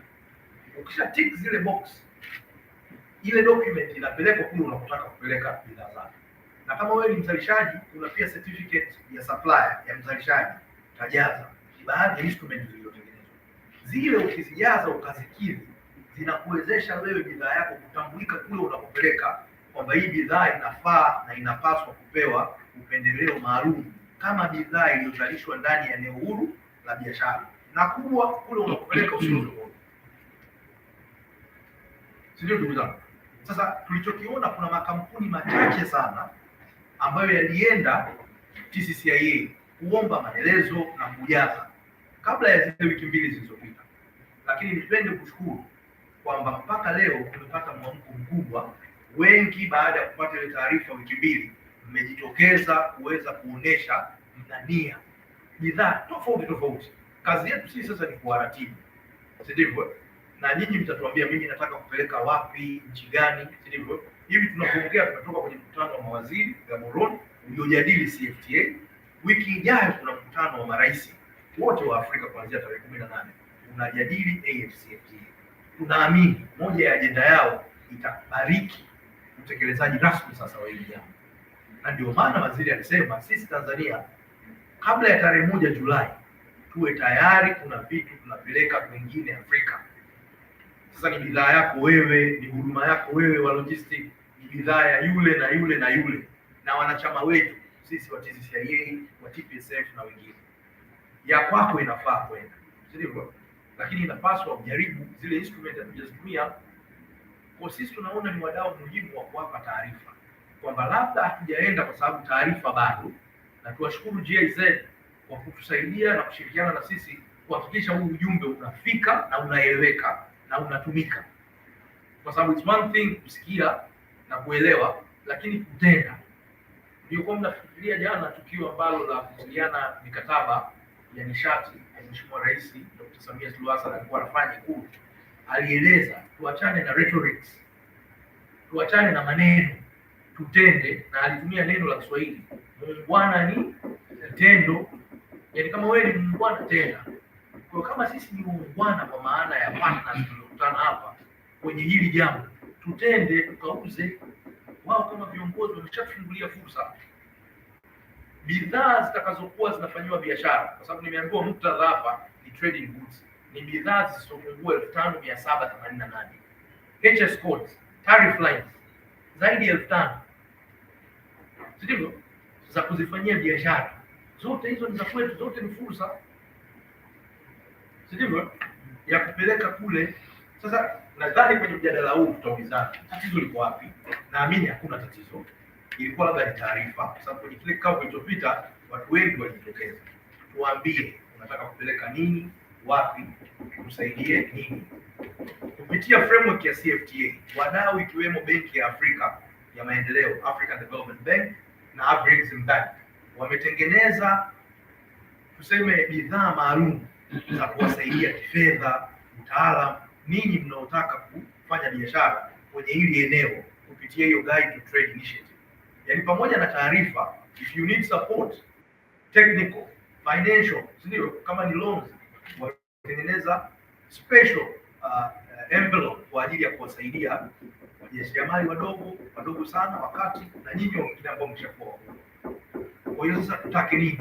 Ukisha tick zile box, ile document inapelekwa kule unapotaka kupeleka bidhaa zako. Na kama wewe ni mzalishaji, kuna pia certificate ya supplier ya mzalishaji utajaza baadhi ya instrument zilizotengenezwa. Zile ukizijaza ukazikidhi, zinakuwezesha wewe bidhaa yako kutambulika kule unapopeleka kwamba hii bidhaa inafaa na inapaswa kupewa upendeleo maalum kama bidhaa iliyozalishwa ndani ya eneo huru la biashara, na kubwa kule unakopeleka usiuze huru. Sio ndugu zangu? Sasa tulichokiona, kuna makampuni machache sana ambayo yalienda TCCIA kuomba maelezo na kujaza kabla ya zile wiki mbili zilizopita, lakini nipende kushukuru kwamba mpaka leo tumepata mwamko mkubwa. Wengi baada ya kupata ile taarifa wiki mbili mmejitokeza kuweza kuonesha mna nia, bidhaa tofauti tofauti. Kazi yetu sisi sasa ni kuwaratibu, si ndivyo? Na nyinyi mtatuambia mimi nataka kupeleka wapi, nchi gani, si ndivyo? Hivi tunapoongea tunatoka kwenye mkutano wa mawaziri Gaborone uliojadili CFTA. Wiki ijayo kuna mkutano wa marais wote wa Afrika kuanzia tarehe 18 unajadili AfCFTA. Tunaamini moja ya ajenda yao itabariki utekelezaji rasmi sasa wa hili jambo, na ndio maana waziri alisema sisi Tanzania kabla ya tarehe 1 Julai tuwe tayari, kuna vitu tunapeleka kwingine Afrika. Sasa ni bidhaa yako wewe, ni huduma yako wewe wa logistics, ni bidhaa ya yule na yule na yule na wanachama wetu sisi wa TCCIA, wa TPSF na wengine. Ya kwako inafaa kwenda, sivyo? Lakini inapaswa kujaribu zile instrument tunazotumia. Kwa sisi tunaona ni wadau muhimu wa kuwapa taarifa kwamba labda hatujaenda kwa sababu taarifa bado, na tuwashukuru GIZ kwa kutusaidia na kushirikiana na sisi kuhakikisha huu ujumbe unafika na unaeleweka na unatumika, kwa sababu it's one thing kusikia na kuelewa, lakini kutenda. Ndio kwa mnafikiria jana tukio ambalo la kutiliana mikataba ya nishati ya Mheshimiwa Rais Dr. Samia Suluhu Hassan alikuwa anafanya Ikulu, alieleza tuachane na rhetorics, tuachane na maneno, tutende, na alitumia neno la Kiswahili, muungwana ni tendo. Yaani kama wewe ni muungwana tena. Kwa kama sisi ni muungwana kwa maana ya partners tuliokutana hapa kwenye hili jambo, tutende, tukauze. Wao kama viongozi wameshatufungulia fursa, bidhaa zitakazokuwa zinafanywa biashara, kwa sababu nimeambiwa muktadha hapa ni trading goods, ni bidhaa zisizopungua 5788 HS codes, tariff lines zaidi ya 5000, sivyo, za kuzifanyia biashara. Zote hizo ni za kwetu, zote ni fursa, sivyo, ya kupeleka kule. Sasa nadhani kwenye mjadala huu tutaulizana tatizo liko wapi. Naamini hakuna tatizo, ilikuwa labda ni taarifa, kwa sababu kwenye kile kikao kilichopita watu wengi walijitokeza. Tuambie unataka kupeleka nini, wapi, tusaidie nini. Kupitia framework ya CFTA, wadau ikiwemo Benki ya Afrika ya Maendeleo, African Development Bank na AfCFTA wametengeneza tuseme bidhaa maalum za kuwasaidia kifedha, mtaalamu, ninyi mnaotaka kufanya biashara kwenye hili eneo kupitia hiyo Guide to Trade Initiative. Yaani pamoja na taarifa, if you need support technical, financial, ndio kama ni loans, watengeneza special envelope kwa ajili ya kuwasaidia wajasiriamali wadogo sana, wakati na nyinyi wengine ambao mshakuwa. Kwa hiyo sasa tutake nini?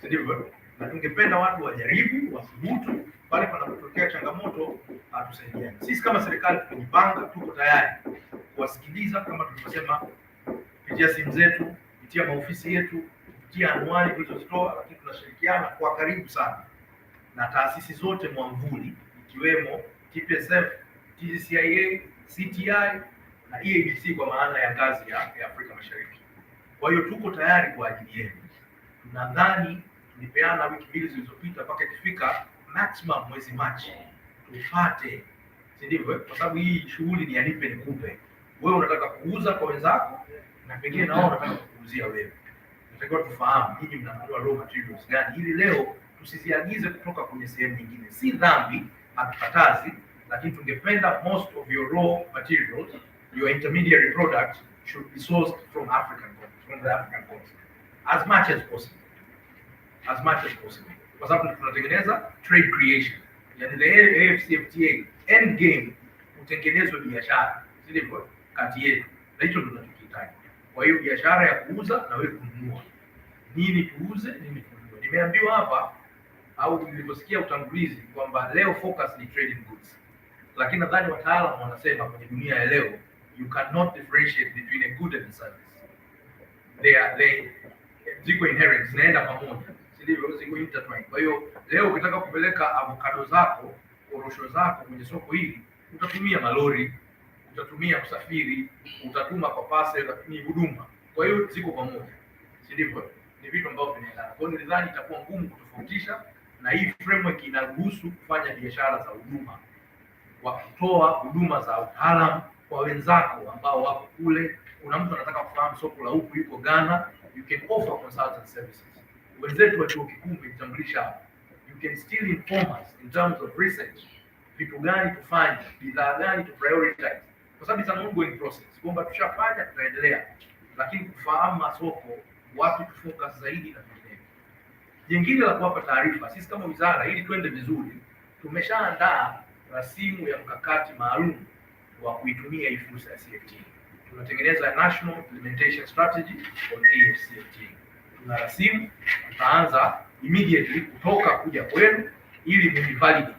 Sivyo? Na tungependa watu wajaribu, wathubutu, pale panapotokea changamoto atusaidiane. Sisi kama serikali tumejipanga, tuko tayari kuwasikiliza kama tulivyosema, kupitia simu zetu, kupitia maofisi yetu, kupitia anwani tulizozitoa, lakini tunashirikiana kwa karibu sana na taasisi zote mwamvuli ikiwemo TPSF, TCCIA, CTI na EABC kwa maana ya ngazi ya Afrika Mashariki. Kwa hiyo tuko tayari kwa ajili yenu. Tunadhani tulipeana wiki mbili zilizopita mpaka ikifika maximum mwezi Machi tupate, si ndivyo? Kwa sababu hii shughuli ni anipe nikupe. Wewe unataka kuuza kwa wenzako na pengine na wao wanataka kukuuzia wewe. Tunatakiwa tufahamu nyinyi mnanunua raw materials gani, ili leo tusiziagize kutoka kwenye sehemu nyingine. Si dhambi, hatukatazi, lakini tungependa most of your raw materials, your intermediary products should be sourced from from the African continent as much as possible. As much as possible. Kwa sababu tunatengeneza trade creation. Yaani the AfCFTA end game utengenezwe biashara, sivyo, kati yetu. Na hicho ndio tunachokihitaji. Kwa hiyo biashara ya kuuza na wewe kununua. Nini tuuze, nini tununue. Nimeambiwa hapa au niliposikia utangulizi kwamba leo focus ni trading goods. Lakini nadhani wataalamu wanasema kwenye dunia ya leo you cannot differentiate between a good and a service. ziko inherent, zinaenda pamoja, si ndivyo? Ziko intertwined. Kwa hiyo leo ukitaka kupeleka avocado zako, korosho zako kwenye soko hili, utatumia malori, utatumia usafiri, utatuma kwa parcel, ni huduma. Kwa hiyo ziko pamoja, si ndivyo? Ni vitu ambavyo vinaendana. Kwa hiyo nilidhani itakuwa ngumu kutofautisha, na hii framework inaruhusu kufanya biashara za huduma, wa kutoa huduma za utaalamu kwa wenzako ambao wako kule. Kuna mtu anataka kufahamu soko la huku, yuko Ghana, you can offer consultant services. Wenzetu wa chuo kikuu mmejitambulisha, you can still inform us in terms of research, vitu gani tufanye, bidhaa gani to prioritize, kwa sababu it's an ongoing process. Kwamba tushafanya tutaendelea, lakini kufahamu masoko, wapi tufocus zaidi na vinginevyo. Jingine la kuwapa taarifa, sisi kama wizara, ili twende vizuri, tumeshaandaa rasimu ya mkakati maalum wa kuitumia hii fursa ya CFTA. Tunatengeneza National Implementation Strategy on AfCFTA. Tuna rasimu, tutaanza immediately kutoka kuja kwenu ili mnivalidate.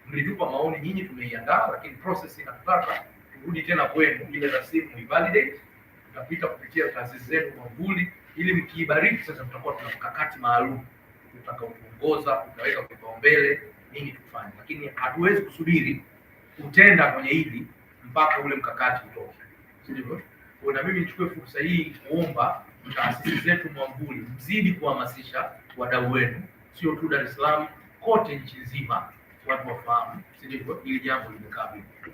Mlitupa maoni nyinyi, tumeiandaa, lakini process inataka turudi tena kwenu ile rasimu mnivalidate. Tutapita kupitia taasisi zenu kwa mvuli, ili mkiibariki sasa tutakuwa tuna mkakati maalum utakaotuongoza, utaweka kipaumbele nini tufanye. Lakini hatuwezi kusubiri kutenda kwenye hili mpaka ule mkakati utoke, si ndivyo? Kwa na mimi nichukue fursa hii kuomba taasisi zetu mwamvuli mzidi kuhamasisha wadau wenu, sio tu Dar es Salaam, kote nchi nzima watu wafahamu, si ndivyo? Ili jambo limekaa vipi.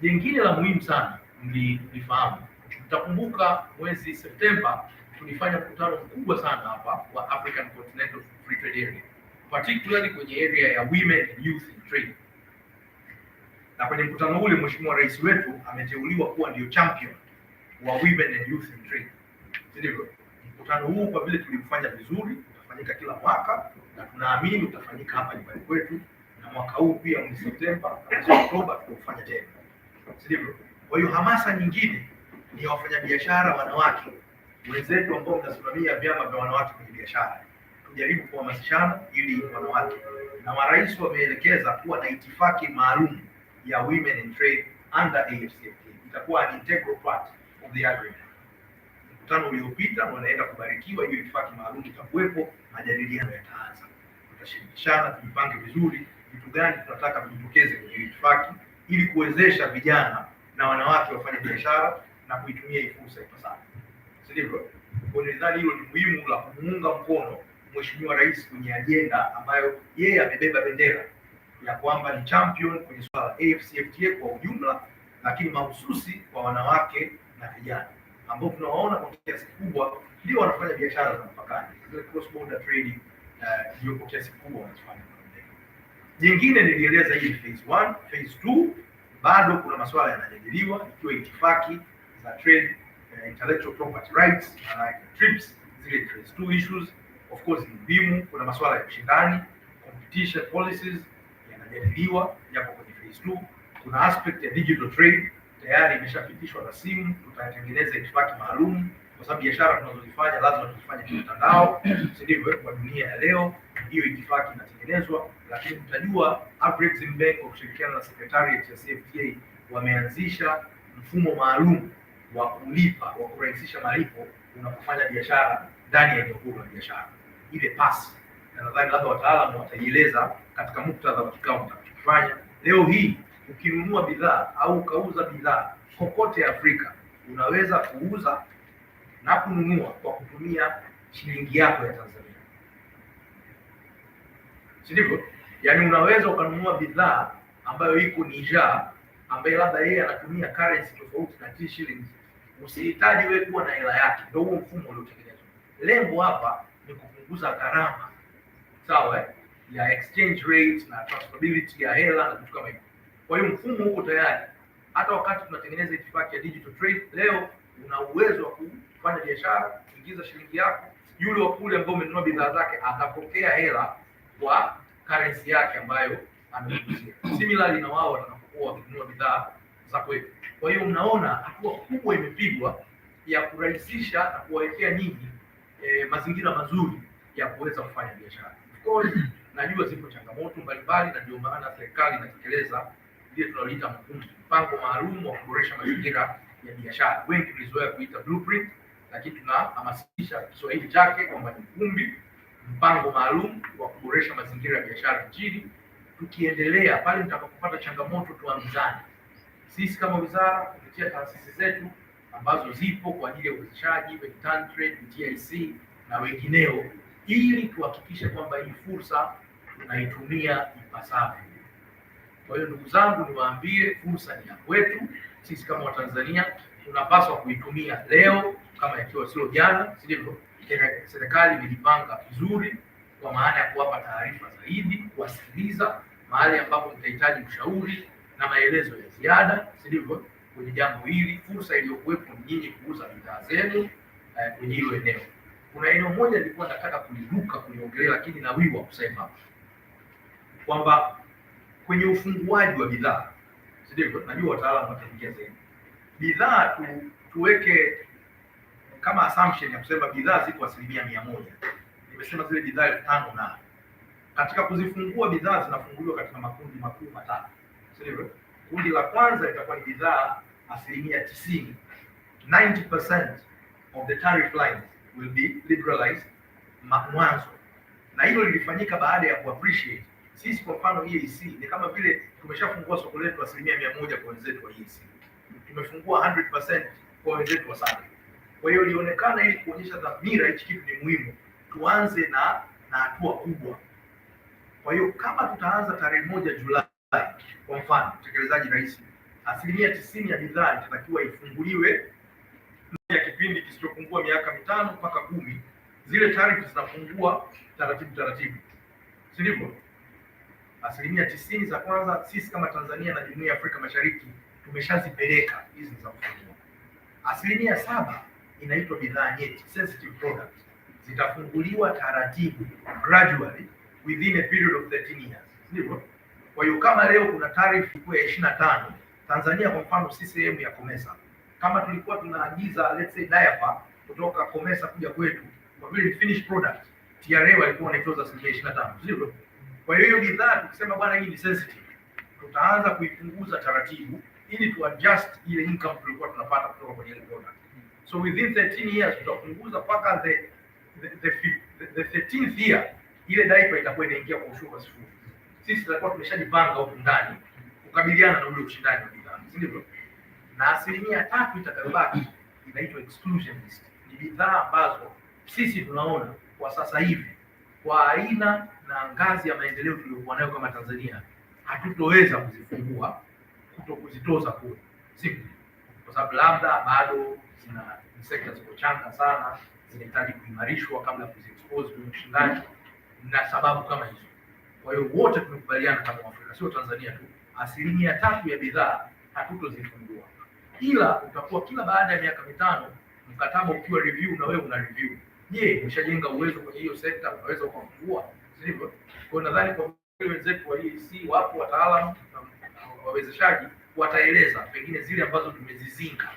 Jingine la muhimu sana mlifahamu, mtakumbuka mwezi Septemba tulifanya mkutano mkubwa sana hapa wa African Continental Free Trade Area, particularly kwenye area ya women and youth in trade. Na kwenye mkutano ule Mheshimiwa Rais wetu ameteuliwa kuwa ndio champion wa women and youth in trade. Ndivyo. Mkutano huu kwa vile tulifanya vizuri, utafanyika kila mwaka na tunaamini utafanyika hapa nyumbani kwetu, na mwaka huu pia mwezi Septemba na Oktoba tutafanya tena. Ndivyo. Kwa hiyo hamasa nyingine ni wafanyabiashara wanawake wenzetu ambao mnasimamia vyama vya wanawake kwenye biashara. Tujaribu kuhamasishana ili wanawake, na marais wameelekeza kuwa na itifaki maalum ya women in trade under AfCFTA. Itakuwa an integral part of the agreement. Mkutano uliopita wanaenda kubarikiwa, hiyo itifaki maalum itakuwepo, majadiliano yataanza. Tutashirikishana, tujipange vizuri vitu gani tunataka vijitokeze kwenye itifaki ili kuwezesha vijana na wanawake wafanye biashara na kuitumia hii fursa ipasavyo. Ndivyo. Kwa nidhani hilo ni muhimu la kumuunga mkono Mheshimiwa Rais kwenye ajenda ambayo yeye amebeba bendera ya kwamba ni champion kwenye swala la AfCFTA kwa ujumla, lakini mahususi kwa wanawake na vijana ambao tunawaona kwa kiasi kikubwa ndio wanafanya biashara za mpakani, zile cross border trading, ndio kwa kiasi kikubwa wanafanya. Jingine nilieleza hii phase 1, phase 2 bado kuna masuala yanajadiliwa, ikiwa itifaki za trade, intellectual property rights, TRIPS, zile phase 2 issues. Of course ni muhimu, kuna masuala ya ushindani, competition policies yanajadiliwa yapo kwenye phase 2. Kuna aspect ya digital trade tayari imeshapitishwa rasimu, tutatengeneza itifaki maalum kwa sababu biashara tunazozifanya lazima tuzifanye kwa mtandao, si ndivyo? Kwa dunia ya leo hiyo itifaki inatengenezwa, lakini mtajua AfCFTA kwa kushirikiana na Secretariat ya CFTA wameanzisha mfumo maalum wa kulipa, wa kurahisisha malipo unapofanya biashara ndani ya eneo huru la biashara, ile pasi. Na nadhani labda wataalamu wataieleza katika muktadha wa kikao mtakachofanya leo hii. Ukinunua bidhaa au ukauza bidhaa kokote Afrika, unaweza kuuza na kununua kwa kutumia shilingi yako ya Tanzania, si ndivyo? Yaani unaweza ukanunua bidhaa ambayo iko Niger, ambaye labda yeye anatumia currency tofauti na T shillings, usihitaji wewe kuwa na hela yake. Ndio huo mfumo uliotengenezwa. Lengo hapa ni kupunguza gharama, sawa, ya exchange rate na transferability ya hela na vitu kama hivyo. Kwa hiyo mfumo huko tayari, hata wakati tunatengeneza itifaki ya digital trade leo, una uwezo wa kufanya biashara, kuingiza shilingi yako, yule wa kule ambao umenunua bidhaa zake atapokea hela kwa currency yake ambayo ameuzia. Similarly na wao watakapokuwa wakinunua bidhaa za kwetu. Kwa hiyo mnaona hatua kubwa imepigwa ya kurahisisha na kuwawekea nyinyi mazingira mazuri ya kuweza kufanya biashara. Of course najua zipo changamoto mbalimbali, na ndio maana serikali inatekeleza ile tunaloita mpango maalum wa kuboresha mazingira ya biashara. Wengi tulizoea kuita blueprint, lakini tunahamasisha Kiswahili chake kwamba ni ukumbi, mpango maalum wa kuboresha mazingira ya biashara nchini. Tukiendelea pale mtakapopata changamoto tuambizane. Sisi kama wizara kupitia taasisi zetu ambazo zipo kwa ajili ya uwezeshaji, TanTrade, GIZ na wengineo, ili tuhakikishe kwamba hii fursa tunaitumia ipasavyo. Kwa hiyo ndugu zangu, niwaambie fursa ni ya kwetu. Sisi kama Watanzania tunapaswa kuitumia leo kama ikiwa sio jana, sivyo? Serikali imejipanga vizuri kwa maana ya kuwapa taarifa zaidi, kuwasikiliza mahali ambapo mtahitaji ushauri na maelezo ya ziada, sivyo? Kwenye jambo hili, fursa iliyokuwepo ni nyinyi kuuza bidhaa zenu kwenye hilo eneo. Kuna eneo moja nilikuwa nataka kuliongelea, lakini nawiwa kusema kwamba kwenye ufunguaji wa bidhaa, sivyo? Najua wataalamu wataingia zaidi. Bidhaa tuweke kama assumption ya kusema bidhaa ziko 100%. Nimesema zile bidhaa 5,000 na katika kuzifungua bidhaa zinafunguliwa katika makundi makuu matatu. Sivyo? Kundi la kwanza itakuwa ni bidhaa 90%. 90% of the tariff lines will be liberalized mwanzo. Na hilo lilifanyika baada ya kuappreciate. Sisi kwa mfano EABC ni kama vile tumeshafungua soko letu 100% kwa wenzetu wa EABC. Tumefungua 100% kwa wenzetu wa SADC. Kwa hiyo ilionekana ili kuonyesha dhamira hichi kitu ni muhimu, tuanze na hatua kubwa. Kwa hiyo kama tutaanza tarehe 1 Julai kwa mfano, utekelezaji rahisi, 90% ya bidhaa itatakiwa ifunguliwe ya kipindi kisichopungua miaka 5 mpaka 10. Zile tarifu zinapungua taratibu, sivyo? 90% za kwanza sisi kama Tanzania na Jumuiya ya Afrika Mashariki tumeshazipeleka hizi za kufungua. 7% inaitwa bidhaa nyeti, sensitive products, zitafunguliwa taratibu, gradually within a period of 13 years, sivyo? Kwa hiyo kama leo kuna tarifu ya 25, Tanzania kwa mfano si sehemu ya COMESA. Kama tulikuwa tunaagiza let's say diaper kutoka COMESA kuja kwetu, kwa vile finished product, TRA walikuwa wanaitoza 25, sivyo? Kwa hiyo bidhaa tukisema bwana hii ni sensitive, tutaanza kuipunguza taratibu ili tu adjust ile income tulikuwa tunapata kutoka kwenye ile product. So within 13 years tutapunguza mpaka the 13th year ile diaper itakuwa inaingia kwa ushuru wa 0. Sisi tutakuwa tumeshajipanga huko ndani kukabiliana na ule ushindani wa bidhaa, sivyo? Na 3% itakayobaki inaitwa exclusion list. Ni bidhaa ambazo sisi tunaona kwa sasa hivi kwa aina na ngazi ya maendeleo tuliyokuwa nayo kama Tanzania hatutoweza kuzifungua, kutokuzitoza kule, sivyo? Kwa sababu labda bado zina sekta ziko changa sana, zinahitaji kuimarishwa kabla ya kuziexpose kwenye ushindani na sababu kama hizo. Kwa hiyo wote tumekubaliana kama Afrika, sio Tanzania tu, 3% ya bidhaa hatutozifungua, ila utakuwa kila baada ya miaka 5 mkataba ukiwa review na wewe una review. Je, umeshajenga uwezo kwenye hiyo sekta, unaweza ukafungua, sivyo? Kwa nadhani kwa wenzetu wa EABC wapo wataalamu na wawezeshaji wataeleza pengine zile ambazo tumezizinga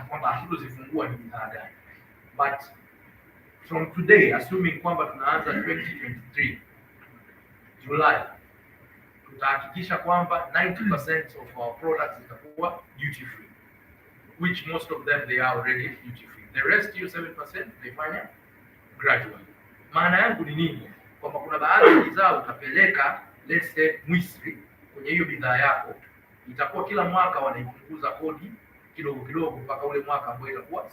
kwamba hatutozifungua ni bidhaa gani. But from today, assuming kwamba tunaanza 2023 July, tutahakikisha kwamba 90% of our products zitakuwa duty free, which most of them they are already duty free. The rest hiyo 7% tunaifanya gradually. Maana yangu ni nini? Kwamba kuna baadhi ya bidhaa utapeleka let's say Misri kwenye hiyo bidhaa yako, itakuwa kila mwaka wanaipunguza kodi kidogo kidogo mpaka ule mwaka ambao itakuwa 0.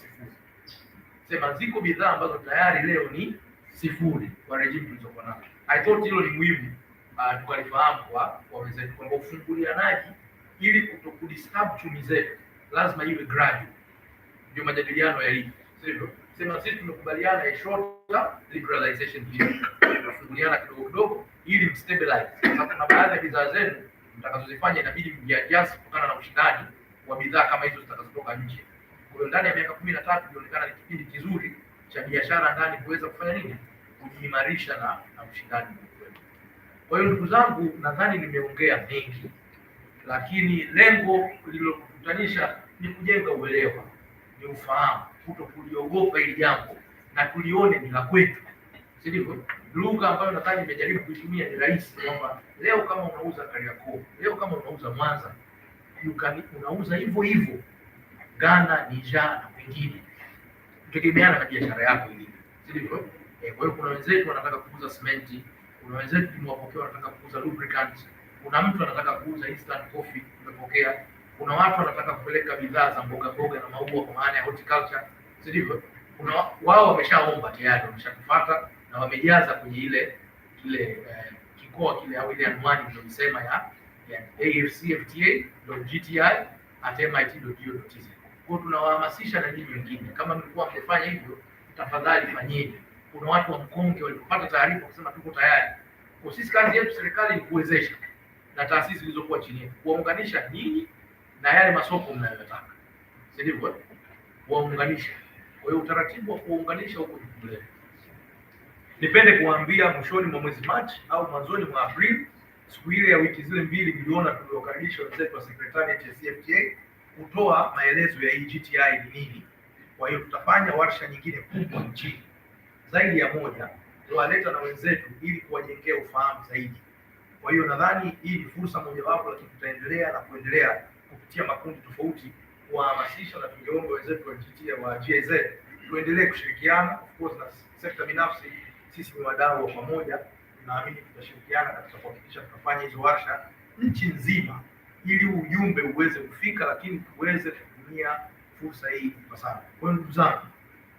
Sema ziko bidhaa ambazo tayari leo ni 0 kwa regime tulizokuwa nayo. I thought hilo ni muhimu tukalifahamu kwa wenzetu kwamba ufungulianaji ili kutokudisturb chumi zetu lazima iwe gradual. Ndio majadiliano yalivyo, sivyo? Sema sisi tumekubaliana a shorter liberalization period, tunafunguliana kidogo kidogo ili mstabilize. Sasa kuna baadhi ya bidhaa zenu mtakazozifanya inabidi mjiadjust kutokana na ushindani wa bidhaa kama hizo zitakazotoka nje. Kwa hiyo ndani ya miaka 13 ilionekana ni kipindi kizuri cha biashara ndani kuweza kufanya nini? Kujiimarisha na ushindani. Kwa hiyo ndugu zangu, nadhani nimeongea mengi, lakini lengo lililokutanisha ni kujenga uelewa, ni ufahamu, kutokuliogopa hili jambo na tulione ni la kwetu, sivyo? Lugha ambayo nadhani nimejaribu kuitumia ni rahisi, kwamba leo kama unauza Kariakoo, leo kama unauza Mwanza, unauza hivyo hivyo Ghana, Niger na wengine. kutegemeana na biashara yako ilivyo, sivyo? Kwa hiyo kuna wenzetu wanataka kuuza simenti, kuna wenzetu tumewapokea wanataka kuuza lubricant, kuna mtu anataka kuuza instant coffee tumepokea, kuna watu wanataka kupeleka bidhaa za mboga mboga na maua kwa maana ya horticulture, sivyo? Kuna wao wameshaomba tayari, wameshatufuata na wamejaza kwenye ile kikoa kile au ile anwani niliyosema ya AfCFTA.gti@mit.go.tz. Kwa tunawahamasisha na nyinyi wengine, kama mlikuwa mmefanya hivyo, tafadhali fanyeni. Kuna watu wa Mkonge walipopata taarifa kusema tuko tayari. Kwa sisi kazi yetu serikali ni kuwezesha na taasisi zilizokuwa chini yetu, kuwaunganisha nyinyi na yale masoko mnayotaka, sivyo? Kuwaunganisha. Kwa hiyo utaratibu wa kuwaunganisha huko ni kule. Nipende kuambia mwishoni mwa mwezi Machi au mwanzoni mwa Aprili, siku ile ya wiki zile mbili miliona tuliokaribisha wenzetu wa Secretariat ya CFTA kutoa maelezo ya hii GTI ni nini. Kwa hiyo tutafanya warsha nyingine kubwa nchini zaidi ya moja, tuwaleta na wenzetu ili kuwajengea ufahamu zaidi. Kwa hiyo nadhani hii ni fursa mojawapo, lakini tutaendelea na kuendelea kupitia makundi tofauti kuwahamasisha, na tungeomba wenzetu wa GIZ tuendelee kushirikiana, of course, na sekta binafsi. Sisi ni wadau wa pamoja, naamini tutashirikiana katika kuhakikisha tutafanya hizo warsha nchi nzima ili ujumbe uweze kufika, lakini tuweze kutumia fursa hii ipasavyo. Kwa hiyo ndugu zangu,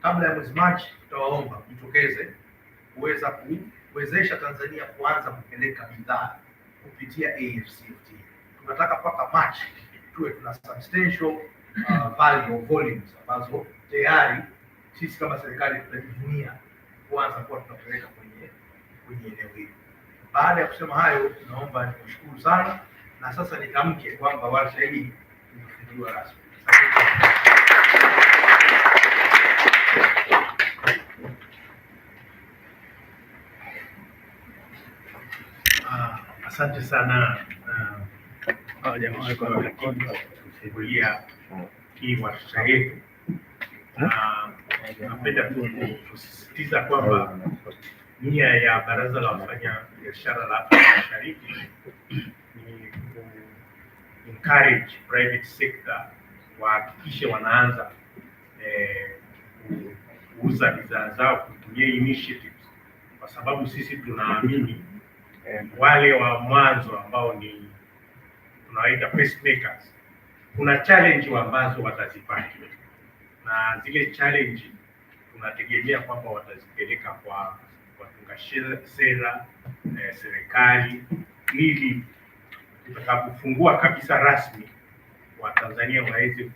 kabla ya mwezi Machi tutawaomba mjitokeze kuweza kuwezesha Tanzania kuanza kupeleka bidhaa kupitia AfCFTA. Tunataka mpaka Machi tuwe tuna substantial value of volumes ambazo tayari sisi kama serikali tutajivunia kuanza kuwa tunapeleka kwenye eneo hili. Baada ya kusema hayo, naomba nikushukuru sana, na sasa nitamke kwamba warsha hii imefunguliwa rasmi. Asante sana kufungulia hii warsha yetu. Napenda kusisitiza kwamba nia ya Baraza la Wafanyabiashara la Afrika Mashariki ni encourage private sector wahakikishe wanaanza kuuza bidhaa zao kutumia initiatives, kwa sababu sisi tunaamini wale wa mwanzo ambao ni tunawaita pacemakers, kuna challenge ambazo watazipata, na zile challenge tunategemea kwamba watazipeleka kwa watunga sera serikali, ili tutakapofungua kabisa rasmi Watanzania waweze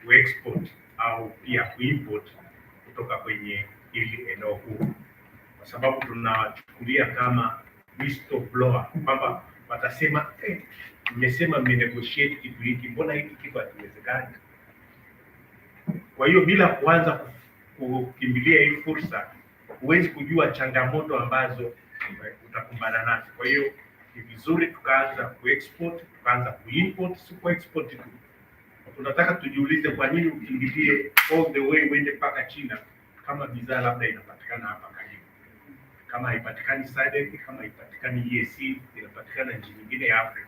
kuexport au pia kuimport kutoka kwenye hili eneo huru, kwa sababu tunawachukulia kama whistleblower, kwamba watasema mmesema mmenegotiate kitu hiki, mbona hiki kitu hakiwezekani? Kwa hiyo bila kuanza kukimbilia hii fursa, huwezi kujua changamoto ambazo utakumbana nazo. Kwa hiyo ni vizuri tukaanza kuexport, tukaanza kuimport, si kuexport tu. Tunataka tujiulize, kwa nini ukimbilie all the way uende mpaka China kama bidhaa labda inapatikana hapa karibu? Kama haipatikani SADC, kama haipatikani EAC, inapatikana nchi nyingine ya Afrika.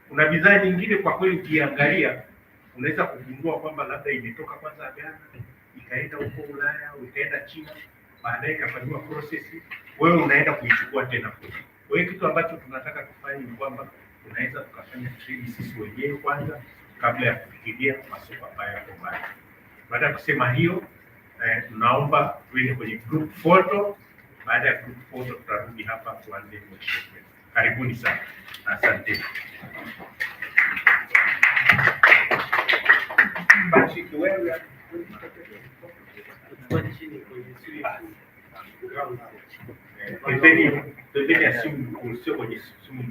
Kuna bidhaa nyingine kwa kweli ukiangalia unaweza kugundua kwamba labda imetoka kwanza Ghana, ikaenda huko Ulaya, ikaenda China, baadaye ikafanywa process, wewe unaenda kuichukua tena kule. Kwa hiyo kitu ambacho tunataka kufanya ni kwamba tunaweza tukafanya trade sisi wenyewe kwanza kabla ya kufikiria masoko haya kwa mbali. Baada ya kusema hiyo, tunaomba tuende kwenye group photo. Baada ya group photo tutarudi hapa tuanze workshop. Karibuni sana. Asante. Pembeni ya simu, sio kwenye simu.